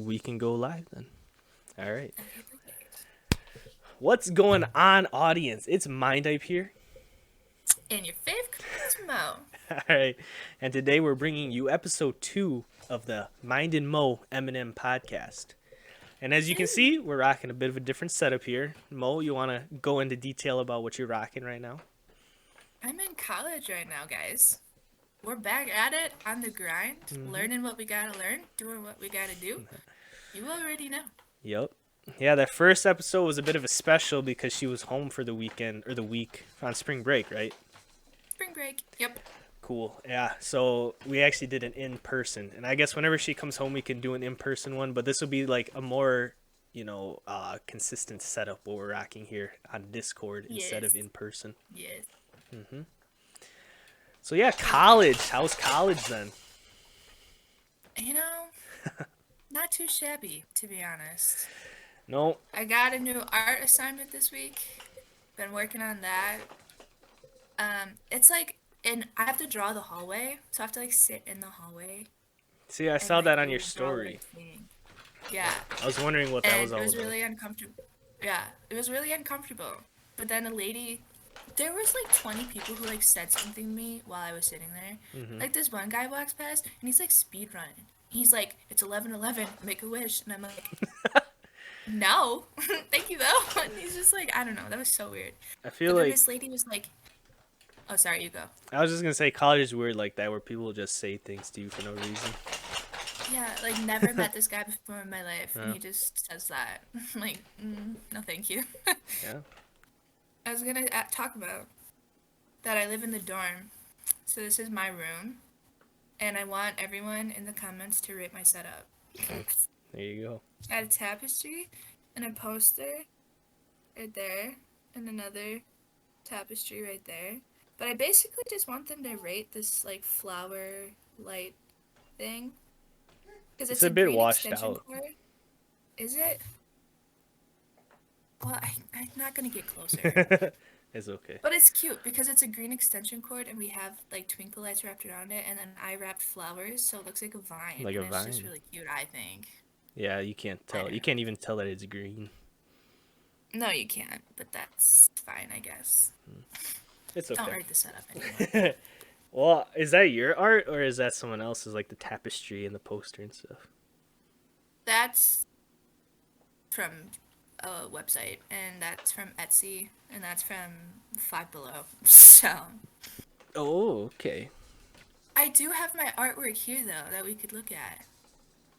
we can go live then. All right. What's going on, audience? It's MiND here. And your fave Cosmo. All right. And today we're bringing you episode 2 of the Mind and Mo Eminem podcast. And as you can see, we're rocking a bit of a different setup here. Mo, you want to go into detail about what you're rocking right now? I'm in college right now, guys. We're back at it on the grind, learning what we gotta learn, doing what we gotta do. You already know. Yep. Yeah, that first episode was a bit of a special because she was home for the weekend or the week on spring break, right? Spring break. Yep. Cool. Yeah. So we actually did an in-person, and I guess whenever she comes home, we can do an in-person one. But this will be like a more, consistent setup what we're rocking here on Discord instead of in person. Yes. So yeah, college. How's college then? You know, not too shabby, to be honest. No. I got a new art assignment this week. Been working on that. It's like, and I have to draw the hallway, so I have to like sit in the hallway. See, I And saw like that on your draw what story. I'm seeing. Yeah. I was wondering what that was And it all was about. really uncomfortable. Yeah, it was really uncomfortable. But then there was like 20 people who like said something to me while I was sitting there. Like this one guy walks past and he's like speed running. He's like, "It's 11:11. Make a wish," and I'm like, "No, thank you though." And he's just like, I don't know. That was so weird. I feel But then like this lady was like, "Oh, sorry, you go." I was just gonna say college is weird like that, where people just say things to you for no reason. Yeah, like never met this guy before in my life, and Yeah. he just says that. I'm like, no, thank you. Yeah. I was gonna talk about that I live in the dorm, so this is my room, and I want everyone in the comments to rate my setup. There you go. I had a tapestry and a poster right there, and another tapestry right there. But I basically just want them to rate this like flower light thing, because It's it's a a bit green washed extension out. cord. Is it? Well, I'm not gonna get closer. It's okay. But it's cute because it's a green extension cord and we have like twinkle lights wrapped around it and then I wrapped flowers so it looks like a vine Like and a it's just vine. really cute, I think. Yeah, you can't I tell. don't You know. can't even tell that it's green. No, you can't, but that's fine, I guess. It's Don't okay. rate the setup anymore. Well, is that your art or is that someone else's, like the tapestry and the poster and stuff? That's from a website and that's from Etsy and that's from Five Below. So Oh, okay. I do have my artwork here though that we could look at.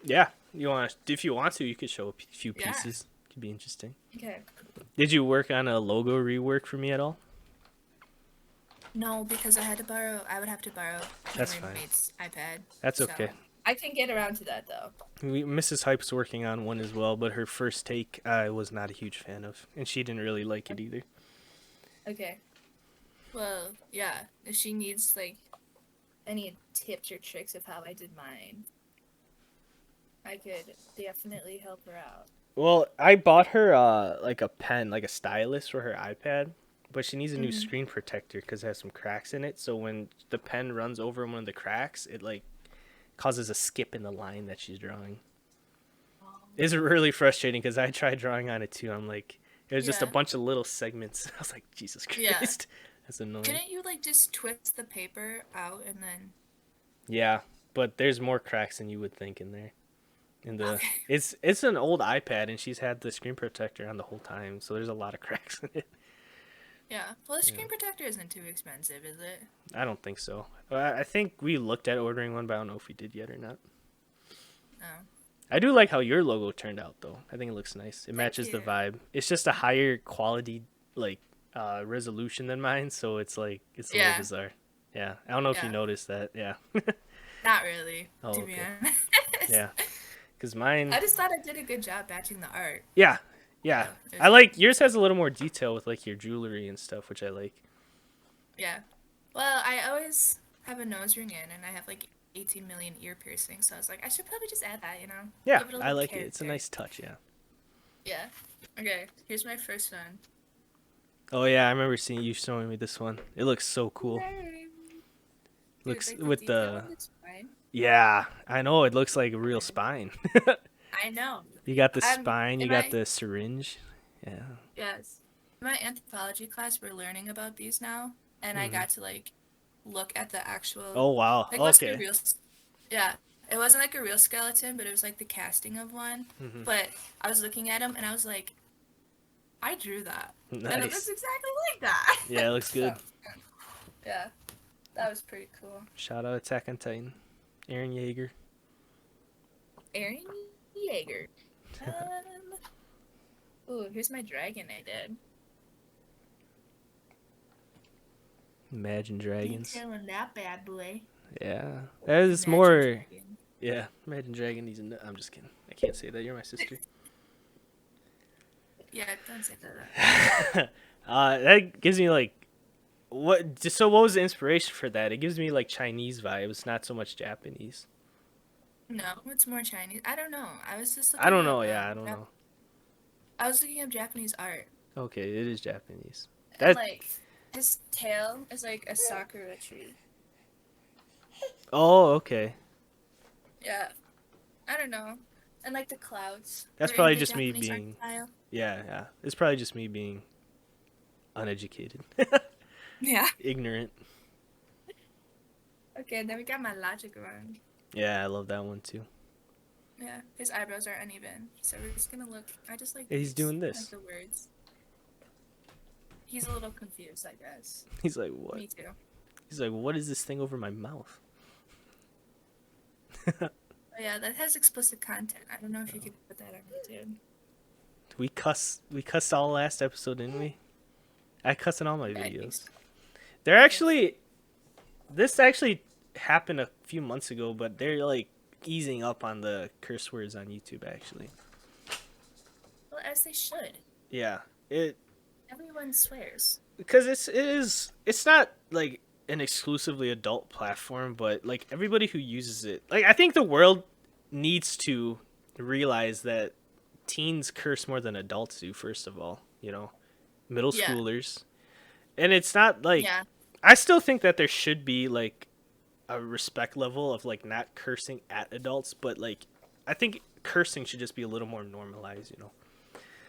Yeah, if you want to, you could show a few Yeah. pieces. Could be interesting. Okay. Did you work on a logo rework for me at all? No, because I would have to borrow my That's fine. roommate's iPad. That's So okay. I can get around to that though. Mrs. Hype's working on one as well, but her first take I was not a huge fan of, and she didn't really like it either. Okay. Well, yeah. If she needs like any tips or tricks of how I did mine, I could definitely help her out. Well, I bought her like a pen, like a stylus for her iPad, but she needs a new screen protector because it has some cracks in it. So when the pen runs over one of the cracks, it like causes a skip in the line that she's drawing. It's really frustrating because I tried drawing on it too. I'm like, it was just a Yeah. bunch of little segments. I was like, Jesus Yeah. Christ, that's annoying. Couldn't you like just twist the paper out and then Yeah, but there's more cracks than you would think in there. In the Okay. it's an old iPad and she's had the screen protector on the whole time, so there's a lot of cracks in it. Yeah. Well, the screen protector isn't too expensive, is it? I don't think so. I think we looked at ordering one, but I don't know if we did yet or not. No. I do like how your logo turned out, though. I think it looks nice. It matches the you. vibe. It's just a higher quality, like, resolution than mine, so it's like it's a little Yeah. bizarre. Yeah, I don't know if you Yeah. noticed that. Yeah, Not really, Oh, to be okay. honest. yeah, because mine. I just thought I did a good job matching the art. Yeah, yeah. So, I like yours has a little more detail with like your jewelry and stuff, which I like. yeah. Well, I always have a nose ring in, and I have like 18 million ear piercings, so I was like, I should probably just add that, you know? Yeah, Give it a I little like it. It's a character. nice touch. Yeah. Yeah. Okay, here's my first one. Oh yeah, I remember seeing you showing me this one. It looks so cool. Yay. Dude, Looks like with detail the on the spine. yeah, I know it looks like a real Okay. spine. I know. You got the spine, In you got my the syringe. Yeah. yes, in my anthropology class, we're learning about these now, and I Hmm. got to like look at the actual Oh wow. like what's the Okay. real yeah, it wasn't like a real skeleton, but it was like the casting of one. Hmm. But I was looking at him and I was like, I drew that, and it looks Nice. exactly like that. Yeah, it looks So good. yeah, that was pretty cool. Shout out Attack on Titan. Aaron Yeager. Aaron Yeager. Ooh, here's my dragon I did. Imagine Dragons. Detailing that bad boy. Yeah. That is Imagine more. dragon. Yeah. Imagine Dragon needs a. I'm just kidding. I can't say that. You're my sister. Yeah, don't say that. That gives me like. What? So what was the inspiration for that? It gives me like Chinese vibes, not so much Japanese. No, it's more Chinese. I don't know. I was just I looking don't up. know. Yeah, I don't know. I was looking up Japanese art, Okay, it is Japanese. and That. like his tail is like a sakura tree. Oh, okay. Yeah, I don't know. And like the clouds. That's They're in probably the just me Japanese art being. style. Yeah, yeah. It's probably just me being uneducated, Yeah. ignorant. Okay, then we got my logic one. Yeah, I love that one too. Yeah, his eyebrows are uneven, so we're just gonna look. I just like Yeah, he's these, doing like this. the words. He's a little confused, I guess. He's like, what? Me too. He's like, what is this thing over my mouth? But yeah, that has explicit content. I don't know if you could put that on YouTube. We cussed all last episode, didn't we? I cuss in all my Yeah, I think videos. so. They're actually this actually happened a few months ago, but they're like easing up on the curse words on YouTube actually. Well, as they should. Yeah. It Everyone swears. because it's not like an exclusively adult platform, but like everybody who uses it, like I think the world needs to realize that teens curse more than adults do. First of all, middle Yeah. schoolers, and it's not like Yeah. I still think that there should be like a respect level of like not cursing at adults, but like I think cursing should just be a little more normalized.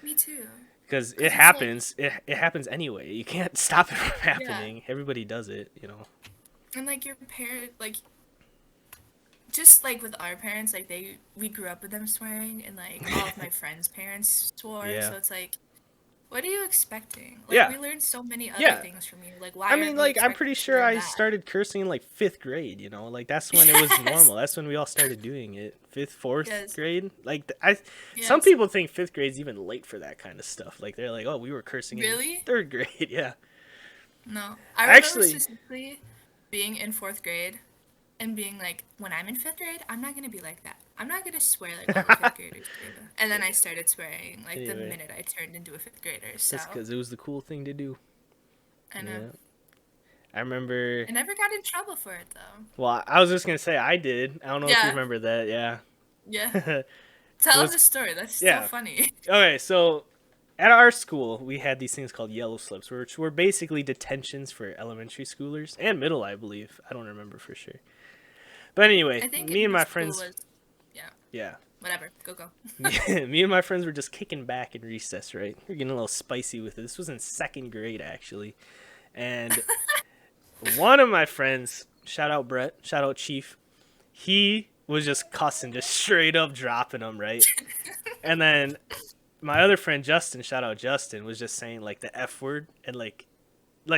Me too. Because 'Cause it it's happens. It happens anyway. You can't stop it from Yeah. happening. Everybody does it. And like your parent, like just like with our parents, like we grew up with them swearing, and like all of my friends' parents swore. Yeah. So it's like, what are you expecting? Like Yeah. we learned so many other Yeah. things from you. Like why I mean, aren't we like, I'm expected pretty to sure learn I that? started cursing in like 5th grade. Like that's when it was Yes. normal. That's when we all started doing it. 5th, 4th Yes. grade. Like some Yes. people think 5th grade's even late for that kind of stuff. Like they're like, oh, we were cursing in Really? 3rd grade. Yeah. No. I remember Actually, specifically being in 4th grade and being like, when I'm in 5th grade, I'm not gonna be like that. I'm not gonna swear like all the 5th graders do. And then I started swearing like the Anyway. minute I turned into a 5th grader. So that's because it was the cool thing to do. I know. Yeah. I remember. I never got in trouble for it though. Well, I was just gonna say I did. I don't know if you Yeah. remember that. Yeah. Yeah. Tell It us was- the story. That's yeah. so funny. Okay, so at our school, we had these things called yellow slips, which were basically detentions for elementary schoolers and middle, I believe. I don't remember for sure. But anyway, I think me and my my school friends, was, yeah, whatever. Go. me and my friends were just kicking back in recess, right? We are getting a little spicy with it. This was in 2nd grade, actually. And one of my friends, shout out Brett, shout out Chief, he was just cussing, just straight up dropping them, right? And then my other friend Justin, shout out Justin, was just saying like the F word and like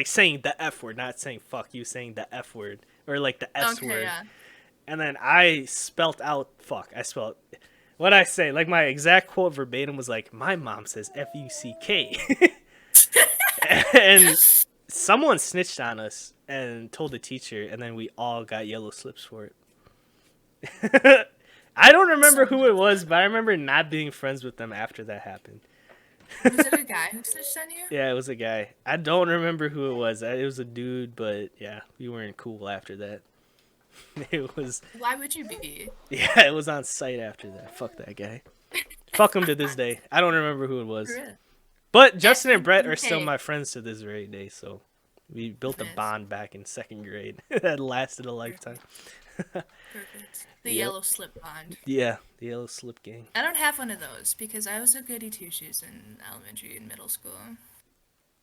saying the F word, not saying fuck you, saying the F word or like the S Okay, word. yeah. And then I spelt out fuck. I spelled what I say. Like my exact quote verbatim was like, "My mom says Fuck," and someone snitched on us and told the teacher, and then we all got yellow slips for it. I don't remember who it was, but I remember not being friends with them after that happened. Was it a guy who snitched on you? Yeah, it was a guy. I don't remember who it was. It was a dude, but yeah, we weren't cool after that. It was. Why would you be? Yeah, it was on site after that. Fuck that guy. Fuck him to this day. I don't remember who it was. For real. But Justin and Brett are still Okay. my friends to this very day, so we built a Yes. bond back in 2nd grade that lasted a lifetime. Perfect. The Yep. yellow slip bond. Yeah, the yellow slip gang. I don't have one of those because I was a goody two shoes in elementary and middle school.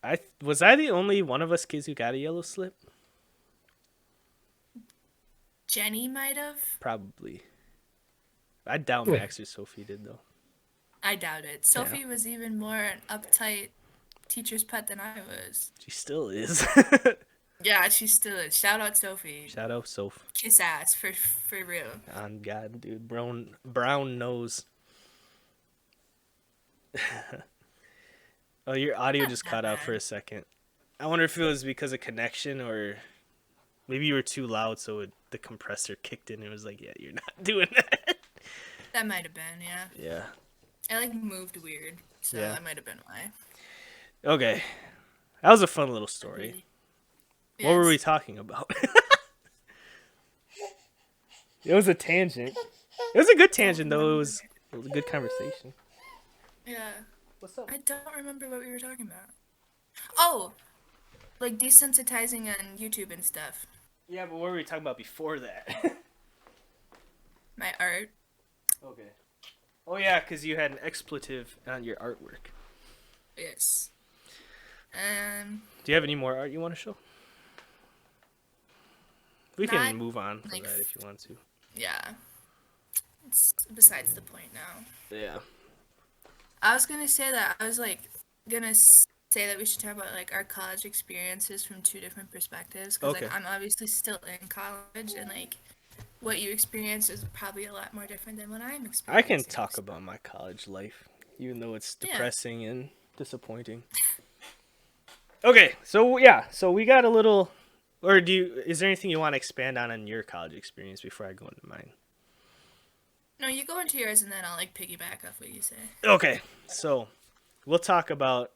I the only one of us kids who got a yellow slip? Jenny might have. Probably. I doubt Max or Sophie did though. I doubt it. Yeah, Sophie was even more an uptight teacher's pet than I was. she still is. Yeah, she still is. Shout out Sophie. Shout out Soph. Kiss ass for real. On God, dude, brown nose. Oh, your audio Not just that cut out for bad. a second. I wonder if it was because of connection or maybe you were too loud, so the compressor kicked in and it was like, yeah, you're not doing that. That might have been, yeah. Yeah. I like moved weird, so Yeah. that might have been why. Okay. That was a fun little story. What were we Yes. talking about? It was a tangent. It was a good tangent, though. It was a good conversation. Yeah. What's up? I don't remember what we were talking about. Oh, like desensitizing on YouTube and stuff. Yeah, but what were we talking about before that? My art. Okay. Oh, yeah, because you had an expletive on your artwork. Yes. Do you have any more art you want to show? We can Not, move on from like, that if you want to. yeah. It's besides the point now. Yeah. I was gonna say that I was like gonna say that we should talk about like our college experiences from two different perspectives because Okay. like I'm obviously still in college and like what you experience is probably a lot more different than what I'm experiencing. I can talk about my college life, even though it's Yeah. depressing and disappointing. Okay, so yeah, so we got a little, or is there anything you want to expand on in your college experience before I go into mine? No, you go into yours and then I'll like piggyback off what you say. Okay, so we'll talk about.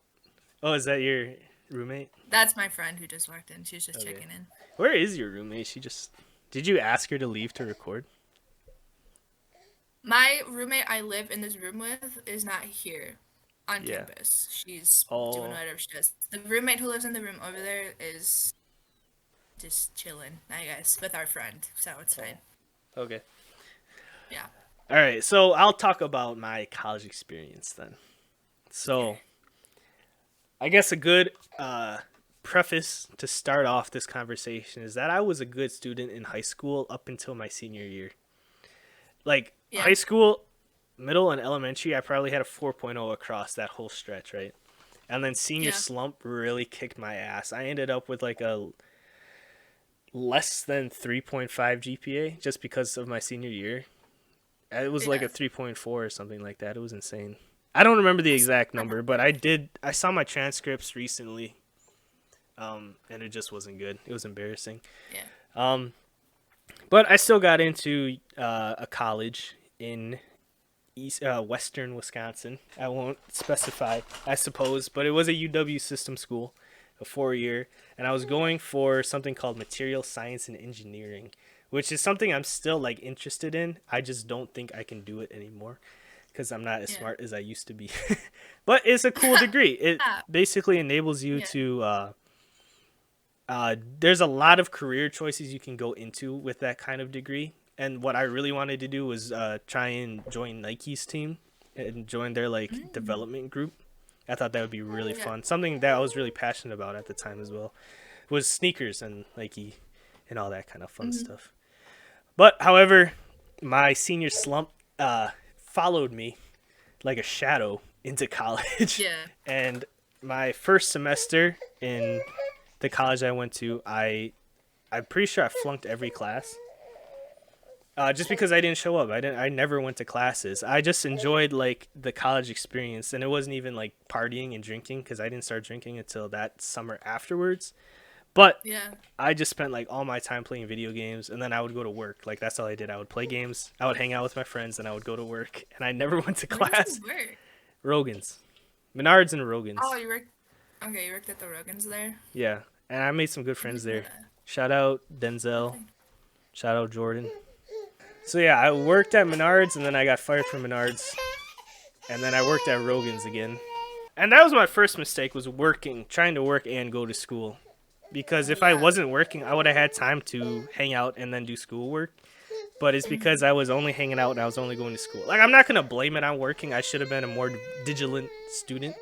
Oh, is that your roommate? That's my friend who just walked in. She was just Okay. checking in. Where is your roommate? Did you ask her to leave to record? My roommate I live in this room with is not here on Yeah. campus. She's Oh. doing whatever she does. The roommate who lives in the room over there is just chilling, I guess, with our friend. So it's fine. Okay. Yeah. All right, so I'll talk about my college experience then. So, I guess a good preface to start off this conversation is that I was a good student in high school up until my senior year. Like, Yeah. high school, middle, and elementary, I probably had a 4.0 across that whole stretch, right? And then senior Yeah. slump really kicked my ass. I ended up with like a less than 3.5 GPA just because of my senior year. It was like Yeah. a 3.4 or something like that. It was insane. I don't remember the exact number, but I saw my transcripts recently. And it just wasn't good. It was embarrassing. Yeah. But I still got into a college in western Wisconsin. I won't specify, I suppose, but it was a UW system school, a 4-year, and I was going for something called material science and engineering, which is something I'm still like interested in. I just don't think I can do it anymore because I'm not as Yeah. smart as I used to be. But it's a cool degree. It Ah. basically enables you Yeah. to there's a lot of career choices you can go into with that kind of degree. And what I really wanted to do was try and join Nike's team and join their like development group. I thought that would be really Yeah. fun. Something that I was really passionate about at the time as well was sneakers and Nike and all that kind of fun stuff. But however, my senior slump followed me like a shadow into college. Yeah. And my first semester in the college I went to, I'm pretty sure I flunked every class. Just because I didn't show up. I never went to classes. I just enjoyed like the college experience, and it wasn't even like partying and drinking because I didn't start drinking until that summer afterwards. But Yeah. I just spent like all my time playing video games, and then I would go to work. Like that's all I did. I would play games. I would hang out with my friends, and I would go to work. And I never went to Where did class. you work? Rogan's, Menards, and Rogan's. Oh, you worked. Okay, you worked at the Rogans there. Yeah, and I made some good I friends didn't know there. that. Shout out Denzel. Shout out Jordan. So yeah, I worked at Menards, and then I got fired from Menards, and then I worked at Rogan's again. And that was my first mistake, was trying to work and go to school. because if I Yeah. wasn't working, I would have had time to hang out and then do schoolwork. But it's because Mhm. I was only hanging out and I was only going to school. Like, I'm not gonna blame it on working. I should have been a more vigilant student,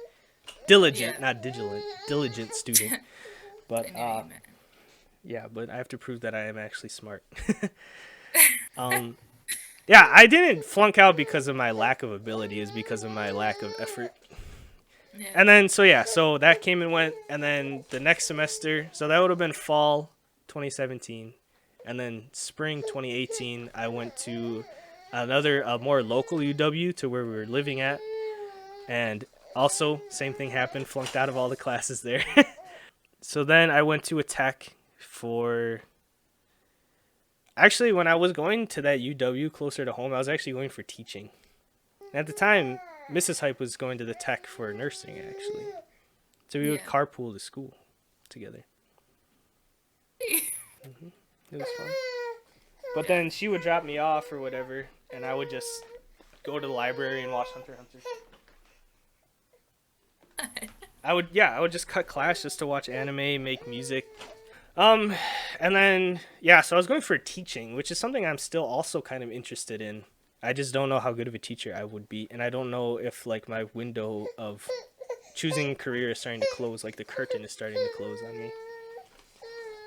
diligent, Yeah. not vigilant, diligent student. But I knew what you meant. yeah, but I have to prove that I am actually smart. um, yeah, I didn't flunk out because of my lack of ability. It's because of my lack of effort. Yeah. And then so yeah, so that came and went, and then the next semester, so that would have been fall 2017, and then spring 2018, I went to another more local UW to where we were living at, and also same thing happened, flunked out of all the classes there. So then I went to a tech for. Actually, when I was going to that UW closer to home, I was actually going for teaching. At the time, Mrs. Hype was going to the tech for nursing, actually. So we would Yeah. carpool to school together. It was fun. But Yeah. then she would drop me off or whatever, and I would just go to the library and watch Hunter x Hunter. I would just cut class just to watch anime, make music. Um, and then yeah, so I was going for teaching, which is something I'm still also kind of interested in. I just don't know how good of a teacher I would be, and I don't know if like my window of choosing a career is starting to close, like the curtain is starting to close on me.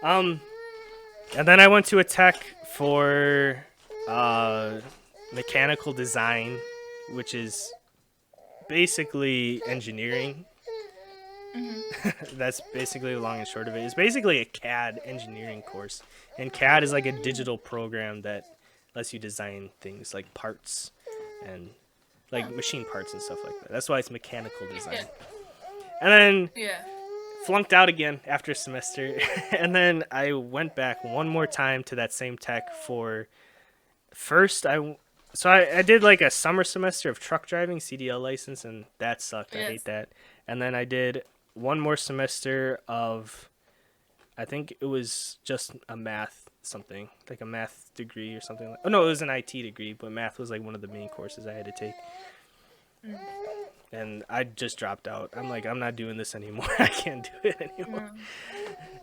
Um, and then I went to a tech for uh, mechanical design, which is basically engineering. Mhm. That's basically the long and short of it. It's basically a CAD engineering course, and CAD is like a digital program that lets you design things like parts and like Huh. machine parts and stuff like that. That's why it's mechanical Yeah. design. And then Yeah. flunked out again after a semester, and then I went back one more time to that same tech for first I did like a summer semester of truck driving CDL license, and that sucked. I hate Yes. that. And then I did one more semester of, I think it was just a math something, like a math degree or something like. Oh no, it was an IT degree, but math was like one of the main courses I had to take. Mm. And I just dropped out. I'm like, I'm not doing this anymore. I can't do it anymore. No.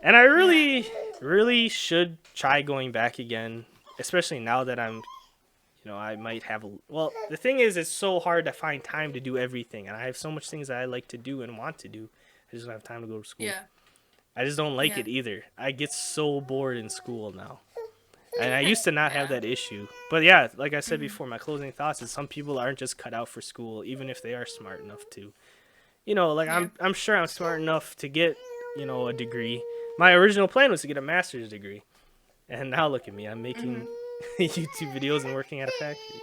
And I Yeah. really should try going back again, especially now that I might have well, the thing is, it's so hard to find time to do everything, and I have so much things that I like to do and want to do. I just don't have time to go to school. Yeah. I just don't like Yeah. it either. I get so bored in school now. And I used to not have Yeah. that issue. But yeah, like I said Mhm. before, my closing thoughts is some people aren't just cut out for school, even if they are smart enough to. Like Yeah. I'm sure I'm smart enough to get, a degree. My original plan was to get a master's degree. And now look at me, I'm making Mhm. YouTube videos and working at a factory.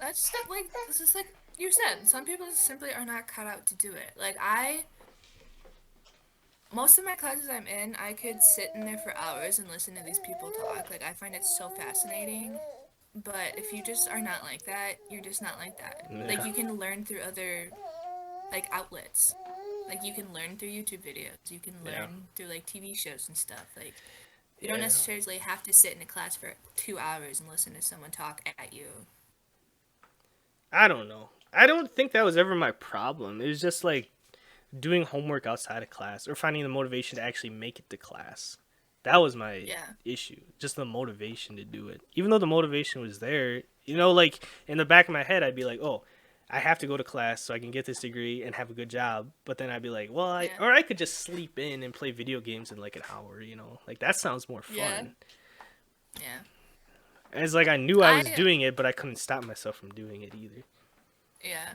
That's just like this is like you said. Some people simply are not cut out to do it. Like most of my classes I'm in, I could sit in there for hours and listen to these people talk. Like I find it so fascinating. But if you just are not like that, you're just not like that. Like Yeah. you can learn through other like outlets. Like you can learn through YouTube videos. You can Yeah. learn through like TV shows and stuff. Like you don't Yeah. necessarily have to sit in a class for 2 hours and listen to someone talk at you. I don't know. I don't think that was ever my problem. It was just like doing homework outside of class or finding the motivation to actually make it to class. That was my Yeah. issue. Just the motivation to do it. Even though the motivation was there, like in the back of my head, I'd be like, oh, I have to go to class so I can get this degree and have a good job. But then I'd be like, well, Yeah. or I could just sleep in and play video games in like an hour. Like that sounds more Yeah. fun. Yeah. And it's like I knew I was I doing it, but I couldn't stop myself from doing it either. yeah.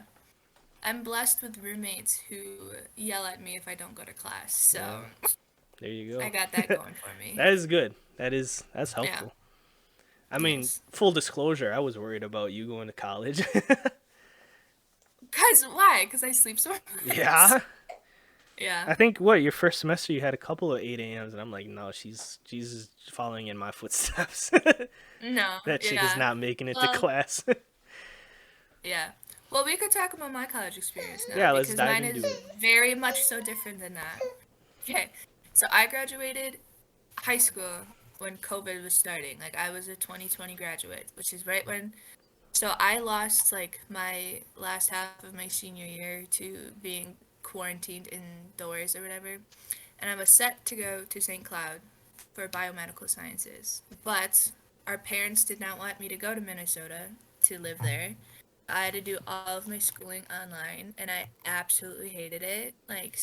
I'm blessed with roommates who yell at me if I don't go to class. So Yeah, there you I go. got that going for me. That is good. That's Yeah. helpful. I mean, Yes. full disclosure, I was worried about you going to college. Cause why? Cause I sleep so much. Yeah. Yeah. I think what your first semester you had a couple of 8 a.m.s, and I'm like, no, she's just following in my footsteps. No. That chick is Yeah. not making it to Well. class. Yeah. Well, we could talk about my college experience now Yeah, let's because dive mine into is it. very much so different than that. Okay. So I graduated high school when COVID was starting. Like I was a 2020 graduate, which is right when so I lost like my last half of my senior year to being quarantined indoors or whatever. and I was set to go to St. Cloud for biomedical sciences. But our parents did not want me to go to Minnesota to live there. I had to do all of my schooling online, and I absolutely hated it. Like,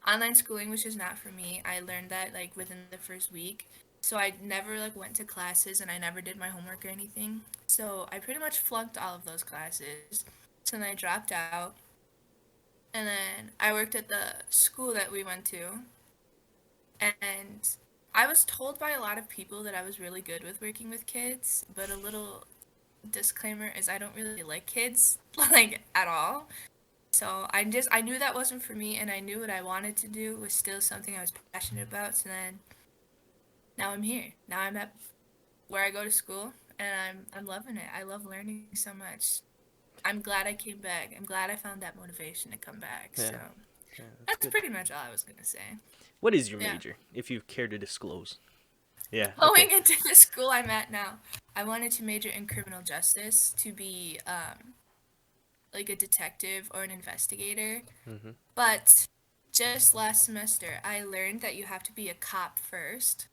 online schooling was just not for me. I learned that like within the first week. So I never like went to classes, and I never did my homework or anything. So I pretty much flunked all of those classes. So then I dropped out, and then I worked at the school that we went to, and I was told by a lot of people that I was really good with working with kids, but a little disclaimer is I don't really like kids like at all. So I knew that wasn't for me, and I knew what I wanted to do was still something I was passionate about. So then now I'm here. Now I'm at where I go to school, and I'm loving it. I love learning so much. I'm glad I came back. I'm glad I found that motivation to come back. So Yeah. Yeah, that's that's good. pretty much all I was gonna say. What is your Yeah. major, if you care to disclose? Yeah. Okay. Going into the school I'm at now, I wanted to major in criminal justice to be like a detective or an investigator. Mm-hmm. But just last semester, I learned that you have to be a cop first.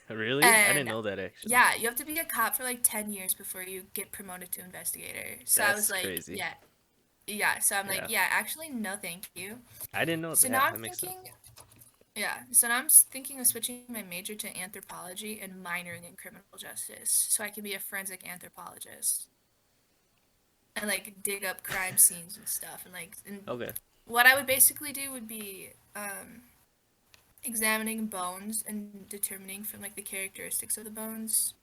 Really? I didn't And know that actually. yeah, you have to be a cop for like 10 years before you get promoted to investigator. So I was That's like, crazy. yeah, yeah. So I'm like, Yeah. yeah, actually, no, thank you. I didn't know So now that. I'm That makes sense. thinking, yeah, so now I'm thinking of switching my major to anthropology and minoring in criminal justice so I can be a forensic anthropologist and like dig up crime scenes and stuff and Okay. what I would basically do would be examining bones and determining from like the characteristics of the bones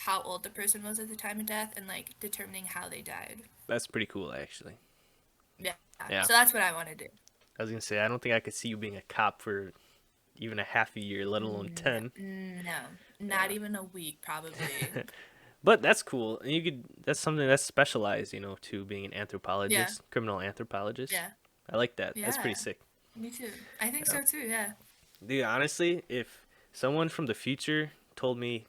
how old the person was at the time of death and like determining how they died. That's pretty cool actually. Yeah. Yeah. So that's what I want to do. I was gonna say I don't think I could see you being a cop for even a half a year, let alone No, 10. no, not Yeah. even a week probably. But that's cool. And you could that's something that's specialized, to being an Yeah. anthropologist, criminal anthropologist. Yeah. I like that. That's Yeah. pretty sick. Me too. I think Yeah. so too, yeah. Dude, honestly, if someone from the future told me,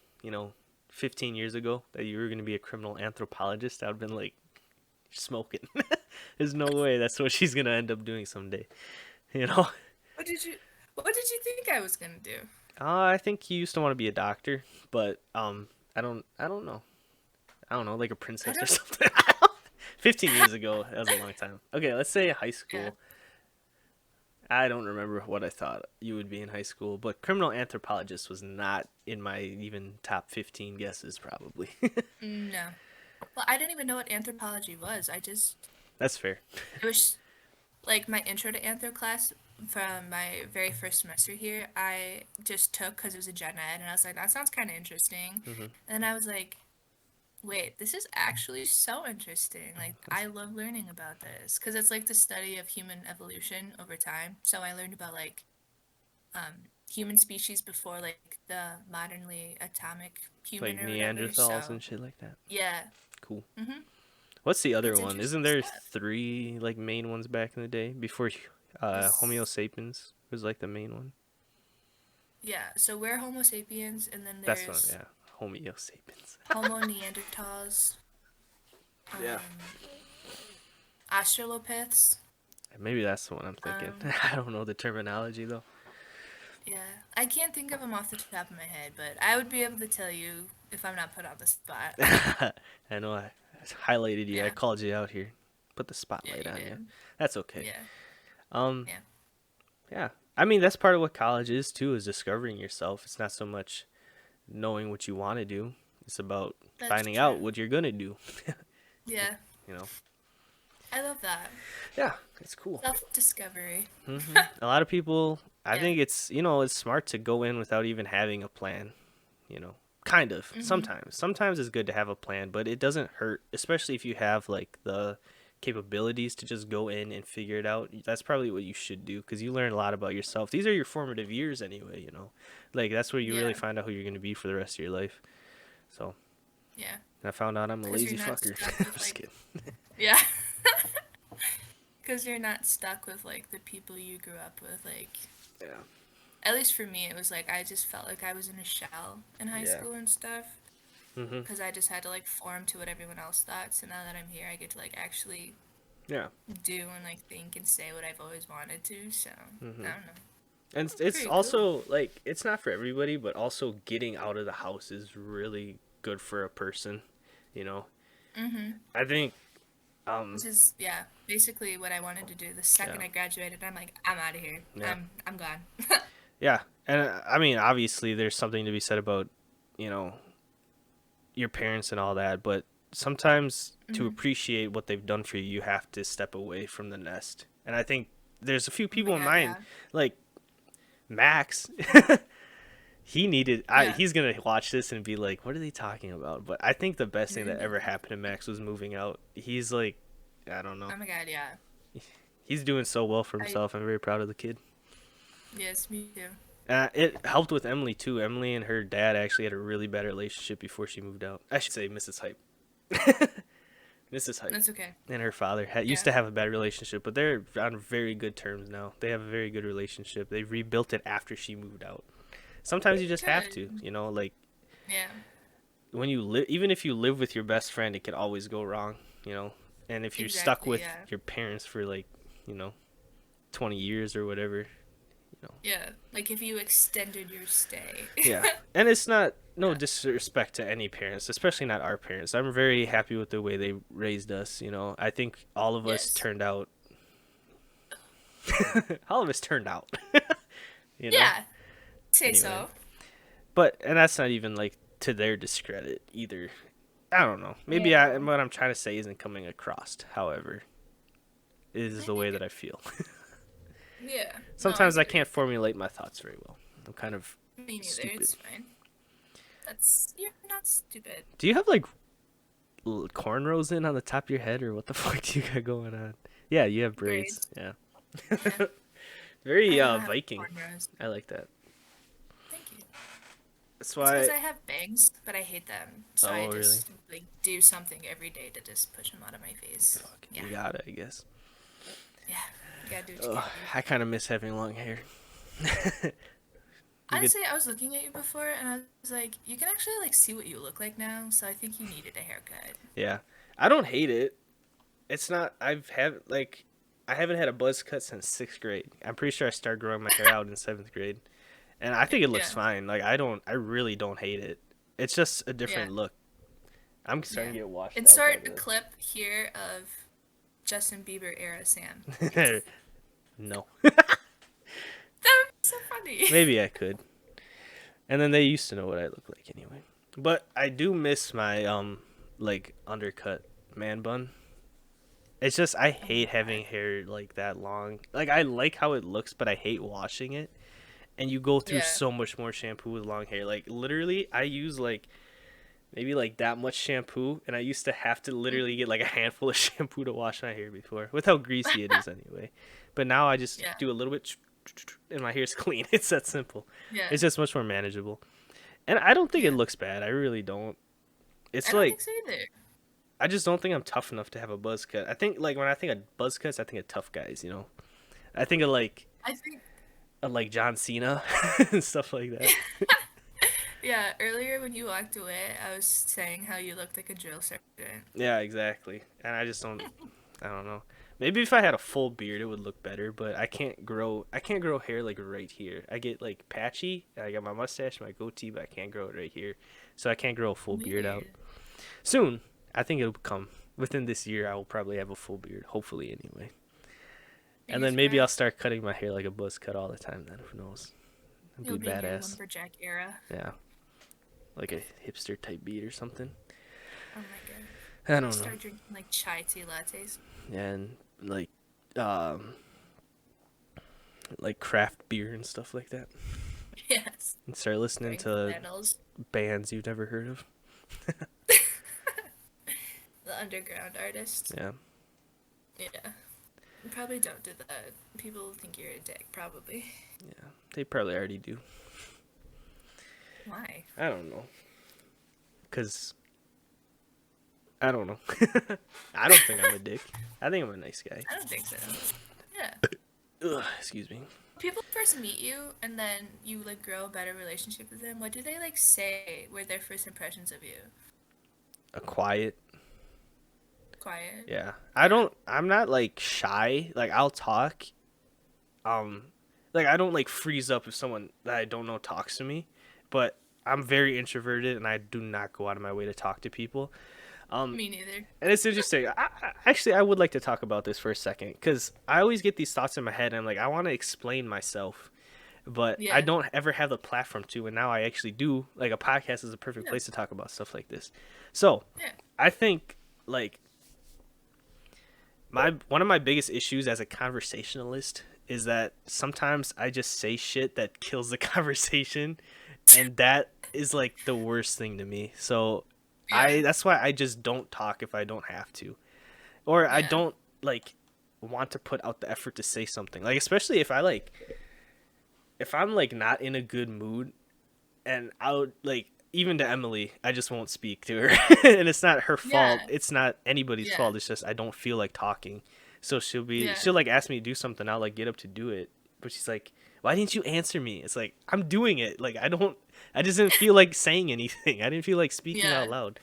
15 years ago that you were going to be a criminal anthropologist, I would have been like, you're smoking. There's no way that's what she's going to end up doing someday, you know? What did you what did you think I was gonna do? I think he used to want to be a doctor, but I don't know. I don't know, like a I princess or don't. something. 15 years ago, that was a long time. Okay, let's say high Yeah. school. I don't remember what I thought you would be in high school, but criminal anthropologist was not in my even top 15 guesses, probably. No. Well, I didn't even know what anthropology was. That's fair. It was like my intro to anthro class from my very first semester here. I just took because it was a gen ed, and I was like, that sounds kind of interesting. Hmm. And then I was like, wait, this is actually so interesting. Like, That's, I love learning about this because it's like the study of human evolution over time. So I learned about like human species before like the modernly atomic human like or whatever. Neanderthals So and shit like that. yeah, Cool. hmm What's the other it's one? Isn't interesting there stuff. three like main ones back in the day before Homo This, sapiens was like the main one? yeah. So we're Homo sapiens, and then That's one, there's yeah. Homo sapiens. Homo neanderthals, Yeah. um, Australopiths. Maybe that's the one I'm thinking. Um, I don't know the terminology though. yeah, I can't think of them off the top of my head, but I would be able to tell you if I'm not put on the spot. I know I highlighted you. I Yeah, called you out here. Put the yeah, spotlight you on you. did. That's okay. Yeah, Um, yeah, yeah. I mean, that's part of what college is too, is discovering yourself. It's not so much knowing what you want to do. It's about that's finding out true. what you're gonna do. Yeah, you know. I love that. Yeah, it's cool. Self-discovery. A lot of people, I Yeah. think it's smart to go in without even having a plan. You know, kind of. Mhm. Sometimes it's good to have a plan, but it doesn't hurt, especially if you have like the capabilities to just go in and figure it out. That's probably what you should do because you learn a lot about yourself. These are your formative years anyway. Like that's where you really Yeah. find out who you're gonna be for the rest of your life. So Yeah. and I found out I'm a Because you're lazy not fucker. stuck I'm with just like kidding. yeah. Because you're not stuck with like the people you grew up with. Like Yeah. at least for me, it was like I just felt like I was in a shell in high Yeah. school and stuff. Mhm. Because I just had to like form to what everyone else thought. So now that I'm here, I get to like actually Yeah. do and like think and say what I've always wanted to. So I Mhm. don't know. And Oh, it's very cool. also like it's not for everybody, but also getting out of the house is really good for a person. You know, Mm-hmm. I think. Which is, yeah, basically what I wanted to do. The second Yeah, I graduated, I'm like, I'm out of here. yeah, I'm gone. yeah. And I mean, obviously, there's something to be said about, you know, your parents and all that, but sometimes to Mm-hmm. appreciate what they've done for you, you have to step away from the nest. And I think there's a few Oh my people in god, mind, yeah. like Max. He needed. Yeah. He's gonna watch this and be like, "What are they talking about?" But I think the best You're thing gonna that be ever like, happened to Max was moving out. He's like, I don't know. oh my god, yeah. He's doing so well for I, himself. I'm very proud of the kid. yes, me too. It helped with Emily too. Emily and her dad actually had a really bad relationship before she moved out. I should say Mrs. Hype. Mrs. Hype That's okay. and her father used Yeah. to have a bad relationship, but they're on very good terms now. They have a very good relationship. They rebuilt it after she moved out. Sometimes you just have to, Good. you know, like Yeah. when you live, even if you live with your best friend, it can always go wrong, you know. And if you're stuck Exactly, with yeah. your parents for like, you know, 20 years or whatever, know. Yeah. Like if you extended your stay. Yeah. And it's not no Yeah. disrespect to any parents, especially not our parents. I'm very happy with the way they raised us, you know. I think all of us Yes. turned out all of us turned out, you know. Yeah. Say Anyway. so. But and that's not even like to their discredit either. I don't know. Maybe Yeah. what I'm trying to say isn't coming across. However, it is I the way think that it, I feel. yeah. No, I Sometimes I get can't it. formulate my thoughts very well. I'm kind of Me neither. stupid. It's fine. That's you're not stupid. Do you have like cornrows in on the top of your head, or what the fuck do you got going on? Yeah, you have braids. Braids. Yeah, Yeah. I very don't have Viking. cornrows. I like that. Thank you. That's It's because why. I have bangs, but I hate them. So I Oh, really? just like do something every day to just push them out of my face. Fuck, Yeah. you got it, I guess. Yeah. You gotta do what you Oh, gotta do. I kind of miss having long hair. You could, Honestly, I was looking at you before and I was like, you can actually like see what you look like now, so I think you needed a haircut. yeah. I don't hate it. It's not. I haven't had a buzz cut since 6th grade. I'm pretty sure I started growing my hair out in 7th grade, and I think it looks Yeah. fine. Like I don't. I really don't hate it. It's just a Yeah. different look. I'm starting Yeah. to get washed out by Insert a clip here of Justin Bieber era Sam. the. No. That would be so funny. Maybe I could. And then they used to know what I look like anyway. But I do miss my like undercut man bun. It's just I Oh my hate god. having hair like that long. Like I like how it looks, but I hate washing it. And you go through Yeah. so much more shampoo with long hair. Like literally I use like maybe like that much shampoo, and I used to have to literally get like a handful of shampoo to wash my hair before, with how greasy it is anyway. But now I just Yeah. do a little bit and my hair's clean. It's that simple. Yeah. It's just much more manageable. And I don't think it Yeah. looks bad. I really don't. I It's don't like think so either. I just don't think I'm tough enough to have a buzz cut. I think like when I think of buzz cuts, I think of tough guys. You know, I think I think of like John Cena and stuff like that. yeah, earlier when you walked away, I was saying how you looked like a drill sergeant. Yeah, exactly. And I just don't. I don't know. Maybe if I had a full beard, it would look better. But I can't grow. I can't grow hair like right here. I get like patchy. I got my mustache, my goatee, but I can't grow it right here. So I can't grow a full beard out. Weird. Soon, I think it'll come. Within this year, I will probably have a full beard. Hopefully, anyway. And then Fingers maybe I'll crossed. start cutting my hair like a buzz cut all the time. Then who knows? I'll You'll be be in your badass. lumberjack era. Yeah, like a hipster type beat or something. Oh my god. I don't know. Start drinking like chai tea lattes. And um, like craft beer and stuff like that. Yes. And start listening Wearing to flannels. bands you've never heard of. The underground artists. Yeah. Yeah. You probably don't do that. People think you're a dick, probably. Yeah. They probably already do. Why? I don't know. Cause I don't know. I don't think I'm a dick. I think I'm a nice guy. I don't think so. Yeah. Ugh, excuse me. People first meet you and then you like grow a better relationship with them. What do they like say were their first impressions of you? A quiet. Quiet. Yeah. Yeah. I'm not like shy. Like I'll talk. Um like I don't like freeze up if someone that I don't know talks to me, but I'm very introverted and I do not go out of my way to talk to people. Um, Me neither. and it's interesting. Actually, I would like to talk about this for a second because I always get these thoughts in my head and I'm like, I want to explain myself, but I Yeah. don't ever have the platform to. And now I actually do. Like, a podcast is a perfect Yeah. place to talk about stuff like this. So Yeah. I think, like, my one of my biggest issues as a conversationalist is that sometimes I just say shit that kills the conversation, and that is like the worst thing to me. So Yeah. I that's why I just don't talk if I don't have to, or I Yeah. don't like want to put out the effort to say something. Like, especially if I'm like not in a good mood, and I would like, even to Emily, I just won't speak to her. And it's not her fault. Yeah. It's not anybody's Yeah. fault. It's just I don't feel like talking. So Yeah. she'll like ask me to do something. I'll like get up to do it. But she's like, "Why didn't you answer me?" It's like, I'm doing it. Like, I just didn't feel like saying anything. I didn't feel like speaking Yeah. out loud.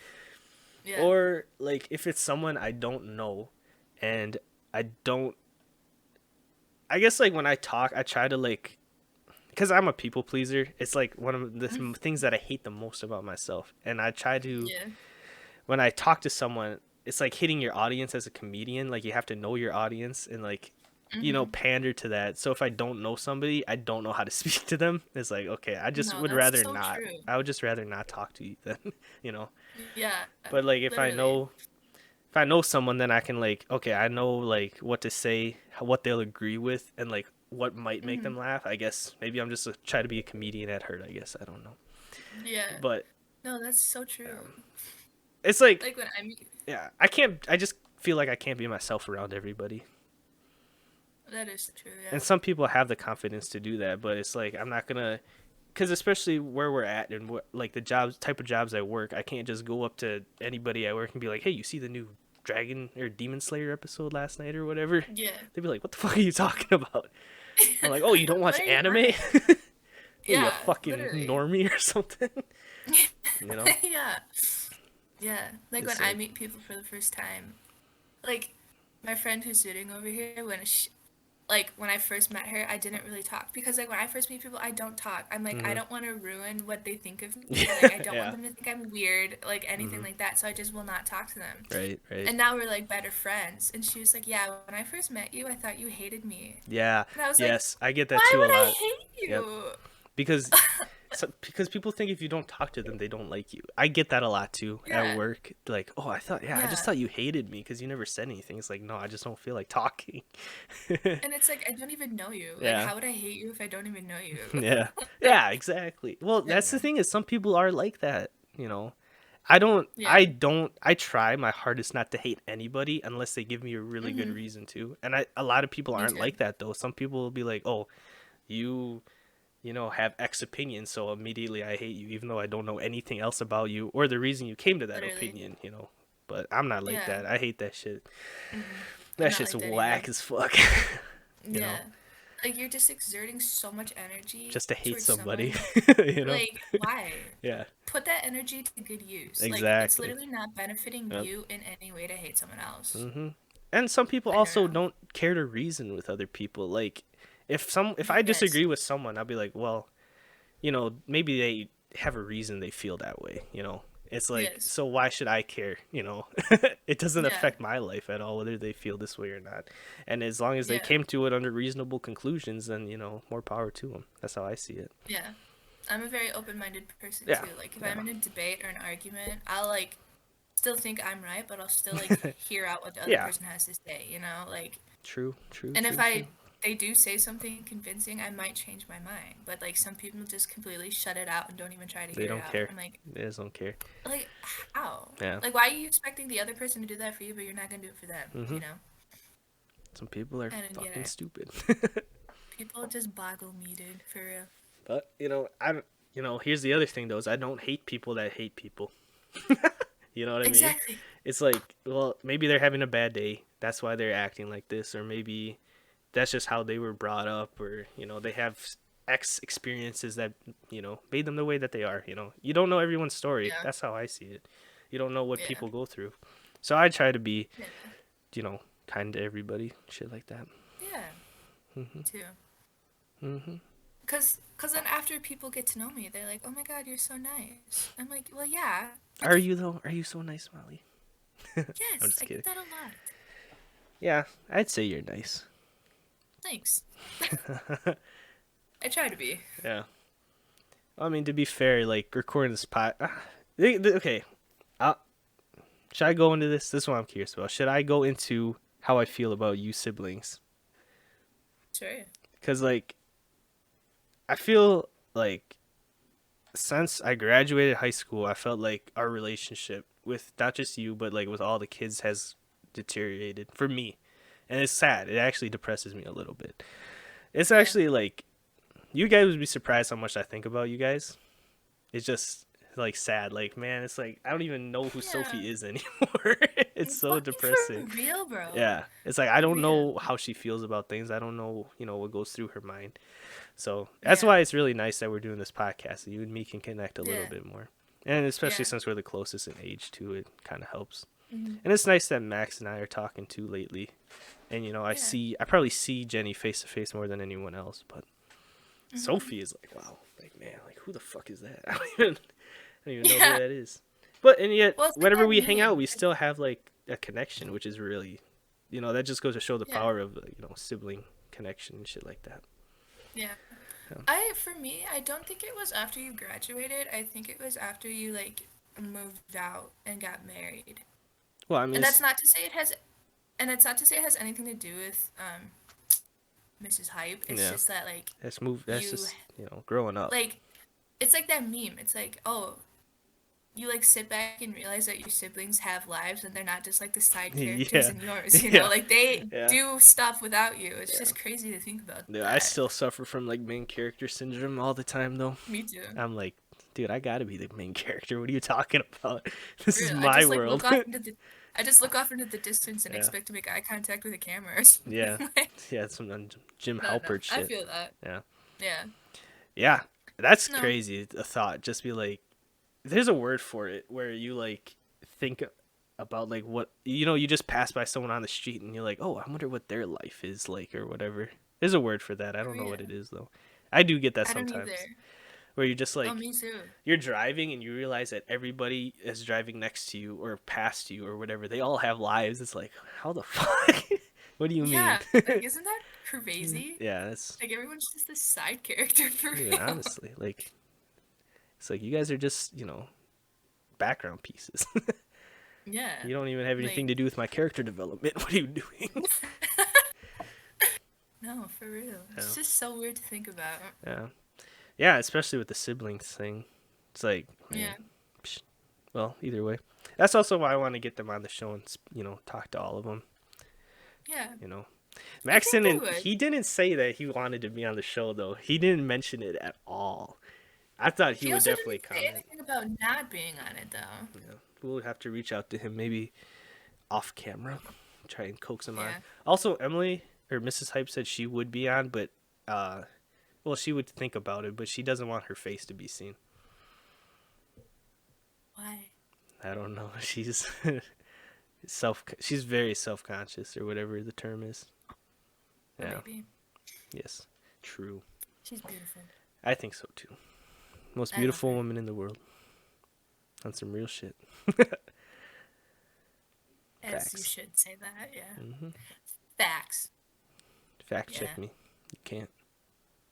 Yeah. Or like if it's someone I don't know and I don't I guess like when I talk, I try to like, because I'm a people pleaser. It's like one of the things that I hate the most about myself. And I try to, Yeah. when I talk to someone, it's like hitting your audience as a comedian. Like, you have to know your audience and like, Mm-hmm. pander to that. So if I don't know somebody, I don't know how to speak to them. It's like, okay, I just No, would that's rather so not. true. I would just rather not talk to you then, you know. Yeah. But like Literally. if I know someone, then I can like, okay, I know like what to say, what they'll agree with, and like what might make Mm-hmm. them laugh. I guess maybe I'm just try to be a comedian at heart. I guess I don't know, Yeah. but No, that's so true. it's like, Like when I meet, yeah, I can't. I just feel like I can't be myself around everybody. that is true. And Yeah. some people have the confidence to do that, but it's like I'm not gonna, because especially where we're at and what like the jobs type of jobs I work, I can't just go up to anybody at work and be like, hey, you see the new Dragon or Demon Slayer episode last night or whatever? Yeah. They'd be like, what the fuck are you talking about? I'm like, oh, you don't What watch are you anime? working? What are you, a Yeah. fucking Literally. normie or something? You know? Yeah. Yeah. Like when It's I like, meet people for the first time, like my friend who's sitting over here, like when I first met her, I didn't really talk because like when I first meet people, I don't talk. I'm like I mm-hmm. don't want to ruin what they think of me. Like I Yeah, don't want yeah. them to think I'm weird, like anything Mm-hmm. like that. So I just will not talk to them. Right, right. And now we're like better friends. And she was like, "Yeah, when I first met you, I thought you hated me." Yeah, And I was like, yes, I get that "Why too a would I lot. hate Yep. you?" Because because people think if you don't talk to them, they don't like you. I get that a lot too at Yeah. work. Like, oh, I just Yeah. thought you hated me because you never said anything. It's like, no, I just don't feel like talking. And it's like I don't even know you. Like Yeah, how would I hate you if I don't even know you? yeah, yeah, exactly. Well, Yeah. that's the thing is some people are like that. Yeah. I try my hardest not to hate anybody unless they give me a really good Mhm. reason to. And a lot of people Me aren't too. like that though. Some people will be like, oh, you have X opinion, so immediately I hate you, even though I don't know anything else about you or the reason you came to that Literally. opinion. But I'm not like Yeah. that. I hate that shit. Mhm. I'm That not shit's like that either. whack as fuck. you know, Yeah. Like you're just exerting so much energy just to hate towards somebody. someone. you know, Like, why? yeah, Put that energy to good use. Like, it's exactly. literally not benefiting Yep. you in any way to hate someone else. hmm And some people I don't also know. don't care to reason with other people. Like, if I Yes. disagree with someone, I'll be like, well, maybe they have a reason they feel that way. It's like, Yes. so why should I care? It doesn't Yeah. affect my life at all whether they feel this way or not. And as long as they Yeah. came to it under reasonable conclusions, then more power to them. That's how I see it. Yeah. I'm a very open-minded person Yeah, too. Like, if I'm yeah, in a debate or an argument, I'll like still think I'm right, but I'll still like hear out what the other yeah. person has to say, you know? Like, True, true, and if true, true. they do say something convincing, I might change my mind. But like some people just completely shut it out and don't even try to They hear it don't out. care. I'm They just don't care. like, how? Yeah. Like, why are you expecting the other person to do that for you, but you're not gonna do it for them? hmm You know? Some people are I don't get fucking it. stupid. People just boggle me, dude, for real. But I don't. Here's the other thing though: is I don't hate people that hate people. You know what I mean? Exactly. It's like, well, maybe they're having a bad day. That's why they're acting like this, or maybe that's just how they were brought up, or they have X experiences that made them the way that they are. You don't know everyone's story. Yeah. That's how I see it. You don't know what Yeah. people go through. So I try to be, Yeah. kind to everybody, shit like that. Yeah. hmm Too. Mm-hmm. Cause then after people get to know me, they're like, "Oh my God, you're so nice." I'm like, "Well, yeah, Are like you though? Are you so nice, Molly? I'm yes, just I kidding. get that a lot. Yeah, I'd say you're nice. Thanks. I try to be. Yeah. I mean, to be fair, like recording this pot. Okay. Uh, should I go into this? This is what I'm curious about. Should I go into how I feel about you siblings? Sure. Because like I feel like since I graduated high school, I felt like our relationship with not just you, but like with all the kids has deteriorated for me. And it's sad. It actually depresses me a little bit. It's Yeah. actually like you guys would be surprised how much I think about you guys. It's just like sad. Like, man, it's like I don't even know who Yeah. Sophie is anymore. It's so Fucking depressing. for real, bro. Yeah. It's like I For don't real. know how she feels about things. I don't know, what goes through her mind. So that's Yeah. why it's really nice that we're doing this podcast. So you and me can connect a little Yeah. bit more. And especially Yeah. since we're the closest in age too, it kind of helps. Hmm. And it's nice that Max and I are talking too lately. And Yeah. I probably see Jenny face to face more than anyone else, but Hmm. Sophie is like, wow, like man, like who the fuck is that? I don't even know who Yeah. that is. But and yet, Well, it's like whenever that we hang out, meme. we still have like a connection, which is really, that just goes to show the Yeah. power of sibling connection and shit like that. Yeah. Yeah. For me, I don't think it was after you graduated. I think it was after you like moved out and got married. Well, I mean, And that's not to say it has, and it's not to say it has anything to do with Mrs. Hype. It's yeah, just that like that's move. That's you just growing up. like it's like that meme. It's like, oh, you like sit back and realize that your siblings have lives and they're not just like the side characters Yeah, in yours, yeah, Like they yeah, do stuff without you. It's yeah. just crazy to think about Yeah, I that. still suffer from like main character syndrome all the time though. Me too. I'm like, dude, I gotta be the main character. What are you talking about? For This is real. my world. I just look off into the distance and Yeah, expect to make eye contact with a camera or something. yeah, Like, yeah. It's some Jim no, no. Halpert I shit. feel that. Yeah, Yeah. yeah. That's No. crazy. A thought. Just be like, there's a word for it where you like think about like what you just pass by someone on the street and you're like, oh, I wonder what their life is like or whatever. There's a word for that. I Oh don't know what yeah. it is though. I do get that I don't sometimes either. where you're just Oh, like me too. you're driving and you realize that everybody is driving next to you or past you or whatever. They all have lives. It's like, how the fuck? What do you mean? Yeah. Like, isn't that crazy? Yeah, that's Like everyone's just this side character for dude, real. honestly, like it's like you guys are just, background pieces. Yeah. You don't even have anything Like to do with my character development. What are you doing? no, for real. Yeah. It's just so weird to think about. Yeah. Yeah, especially with the siblings thing. It's like, man, Yeah. psh. Well, either way. That's also why I want to get them on the show and, talk to all of them, Yeah. you know. I Max think they didn't, would. he didn't say that he wanted to be on the show, though. He didn't mention it at all. I thought he He would also definitely didn't say comment. anything about not being on it though. Yeah. We'll have to reach out to him maybe off camera, try and coax him on. Yeah. Also, Emily, or Mrs. Hype said she would be on, but, well, she would think about it, but she doesn't want her face to be seen. Why? I don't know. She's very self-conscious or whatever the term is. Or Yeah. maybe. Yes. True. She's beautiful. I think so too. Most I love beautiful her. woman in the world. On some real shit. As you Facts. should say that, yeah. Hmm. Facts. Fact Yeah. check me. You can't.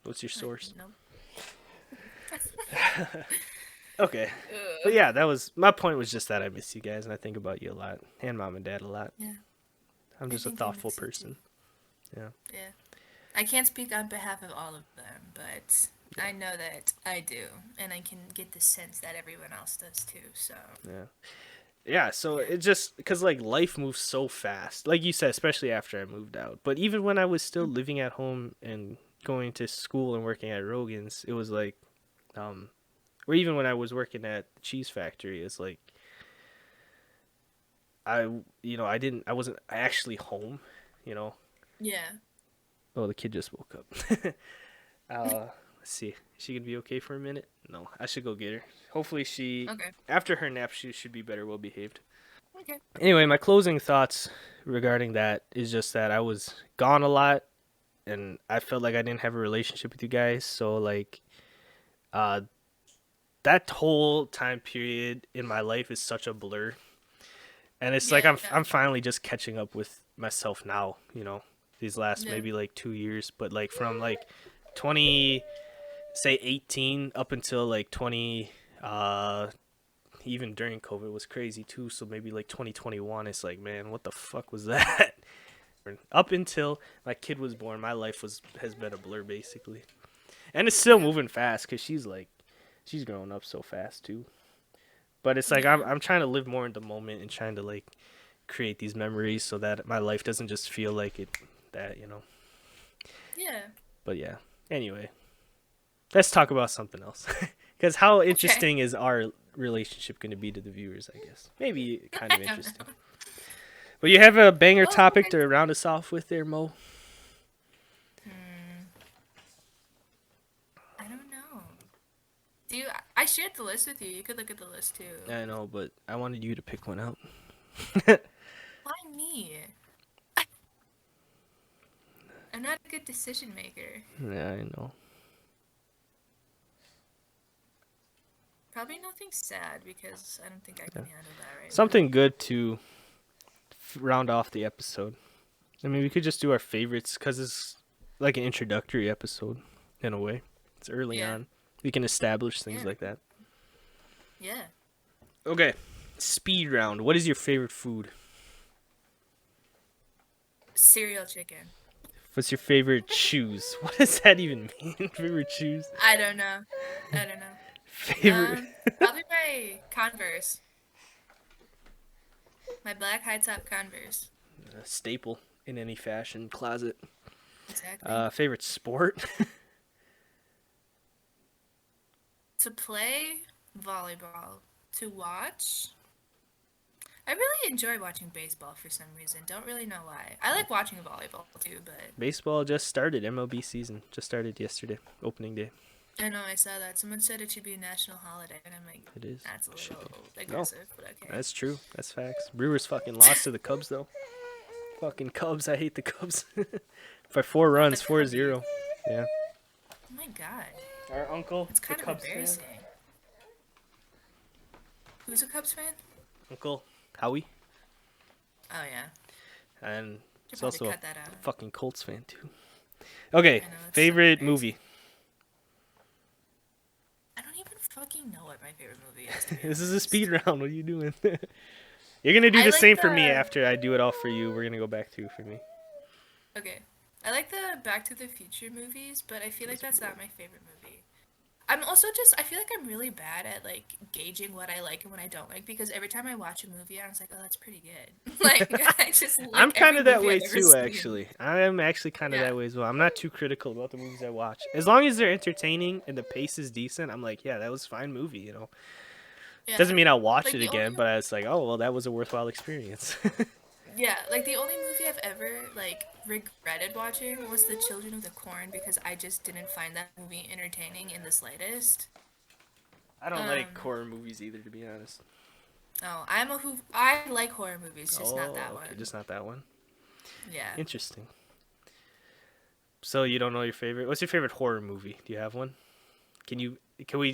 What's your source? No. Okay. But yeah, that was my point. Was just that I miss you guys and I think about you a lot, and mom and dad a lot. Yeah. I'm I just a think I thoughtful miss you person. too. Yeah. Yeah. I can't speak on behalf of all of them, but I know that I do, and I can get the sense that everyone else does too. So Yeah. Yeah, so yeah. it just because like life moves so fast, like you said, especially after I moved out. But even when I was still living at home and going to school and working at Rogan's, it was like, um, or even when I was working at the cheese factory, it's like I wasn't actually home, you know. Yeah. Oh, the kid just woke up. Let's see, is she gonna be okay for a minute? No, I should go get her. Hopefully, Okay. after her nap, she should be better well behaved. Okay. Anyway, my closing thoughts regarding that is just that I was gone a lot and I felt like I didn't have a relationship with you guys. So like, uh, that whole time period in my life is such a blur, and it's like Yeah. I'm finally just catching up with myself now. These last Yeah. maybe like 2 years, but like from like 20 say 18 up until like 20 even during COVID was crazy too. So maybe like 2021, it's like, man, what the fuck was that? Up until my kid was born, my life has been a blur basically, and it's still Yeah. moving fast because she's growing up so fast too. But it's like Yeah. I'm trying to live more in the moment and trying to like create these memories so that my life doesn't just feel like it that. Yeah. But yeah. Anyway, let's talk about something else. Because how Okay. interesting is our relationship going to be to the viewers? I guess maybe kind I of don't interesting. know. But you have a banger Well, topic to round us off with there, Mo? hmm, I don't know. Do you? I shared the list with you. You could look at the list too. I know, but I wanted you to pick one out. Why me? I'm not a good decision maker. Yeah, I know. Probably nothing sad because I don't think I Yeah. can handle that right now. Something good to round off the episode. I mean, we could just do our favorites because it's like an introductory episode in a way. It's early Yeah. on. We can establish things Yeah. like that. Yeah. Okay. Speed round. What is your favorite food? Cereal chicken. What's your favorite shoes? What does that even mean? Favorite shoes? I don't know. I don't know. Favorite Probably my Converse. My black high top Converse. staple in any fashion closet. Exactly. Favorite sport? To play volleyball. To watch. I really enjoy watching baseball for some reason. Don't really know why. I like watching volleyball too, but Baseball just started. MLB season just started yesterday. Opening day. I know I saw that. Someone said it should be a national holiday, and I'm like, It is. that's a It should be. little No, aggressive, but okay. that's true. That's facts. Brewers fucking lost to the Cubs though. Fucking Cubs. I hate the Cubs. By 4 runs, The 4-0. Cubbies. Yeah. Oh my god. Our uncle, It's the kind of Cubs fan. embarrassing. Who's a Cubs fan? Uncle Howie. Oh yeah. And Should he's probably also a cut that out. fucking Colts fan too. Okay, I know, it's so favorite embarrassing. movie. I don't even fucking know what my favorite movie is, to be This is a honest. speed round. What are you doing? You're gonna do I the like same for me the after I do it all for you. We're gonna go back to for me. Okay. I like the Back to the Future movies, but I feel like that's not my favorite movie. I'm also just I feel like I'm really bad at like gauging what I like and what I don't like because every time I watch a movie I was like, "Oh, that's pretty good." Like I just I'm like kind every of that movie way I've ever too, seen. actually. I am actually kind of Yeah. that way as well. I'm not too critical about the movies I watch. As long as they're entertaining and the pace is decent, I'm like, yeah, that was a fine movie. Yeah. Doesn't mean I'll watch Like it the only again, but it's like, oh, well, that was a worthwhile experience. Yeah, like the only movie I've ever like regretted watching was The Children of the Corn because I just didn't find that movie entertaining in the slightest. I don't like Um, horror movies either, to be honest. oh, I like horror movies, just not that Oh, okay, one. just not that one. Yeah. Interesting. So you don't know your favorite? What's your favorite horror movie? Do you have one? Can you? Can we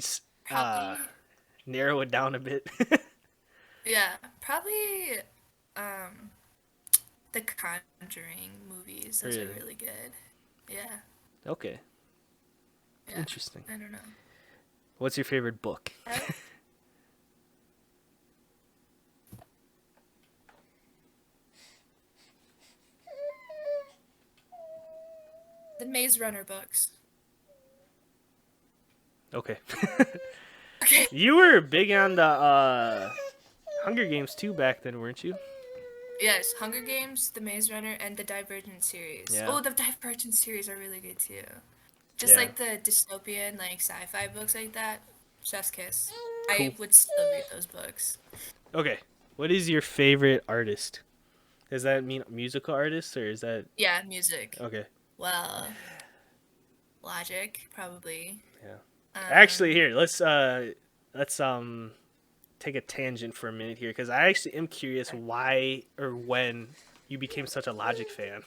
uh, Probably narrow it down a bit? yeah, probably um the Conjuring movies. Those are Really? really good. Yeah. Okay. Yeah. Interesting. I don't know. What's your favorite book? I like the Maze Runner books. Okay. Okay. You were big on the Hunger Games too back then, weren't you? Yes, Hunger Games, The Maze Runner, and the Divergent series. Yeah. Oh, the Divergent series are really good too. Just Yeah. like the dystopian, like sci-fi books like that. Chef's kiss. Cool. I would still read those books. Okay. What is your favorite artist? Does that mean musical artist or is that Yeah, music. okay? Well, Logic, probably. Yeah. Um, Actually, here let's take a tangent for a minute here because I actually am curious why or when you became such a Logic fan.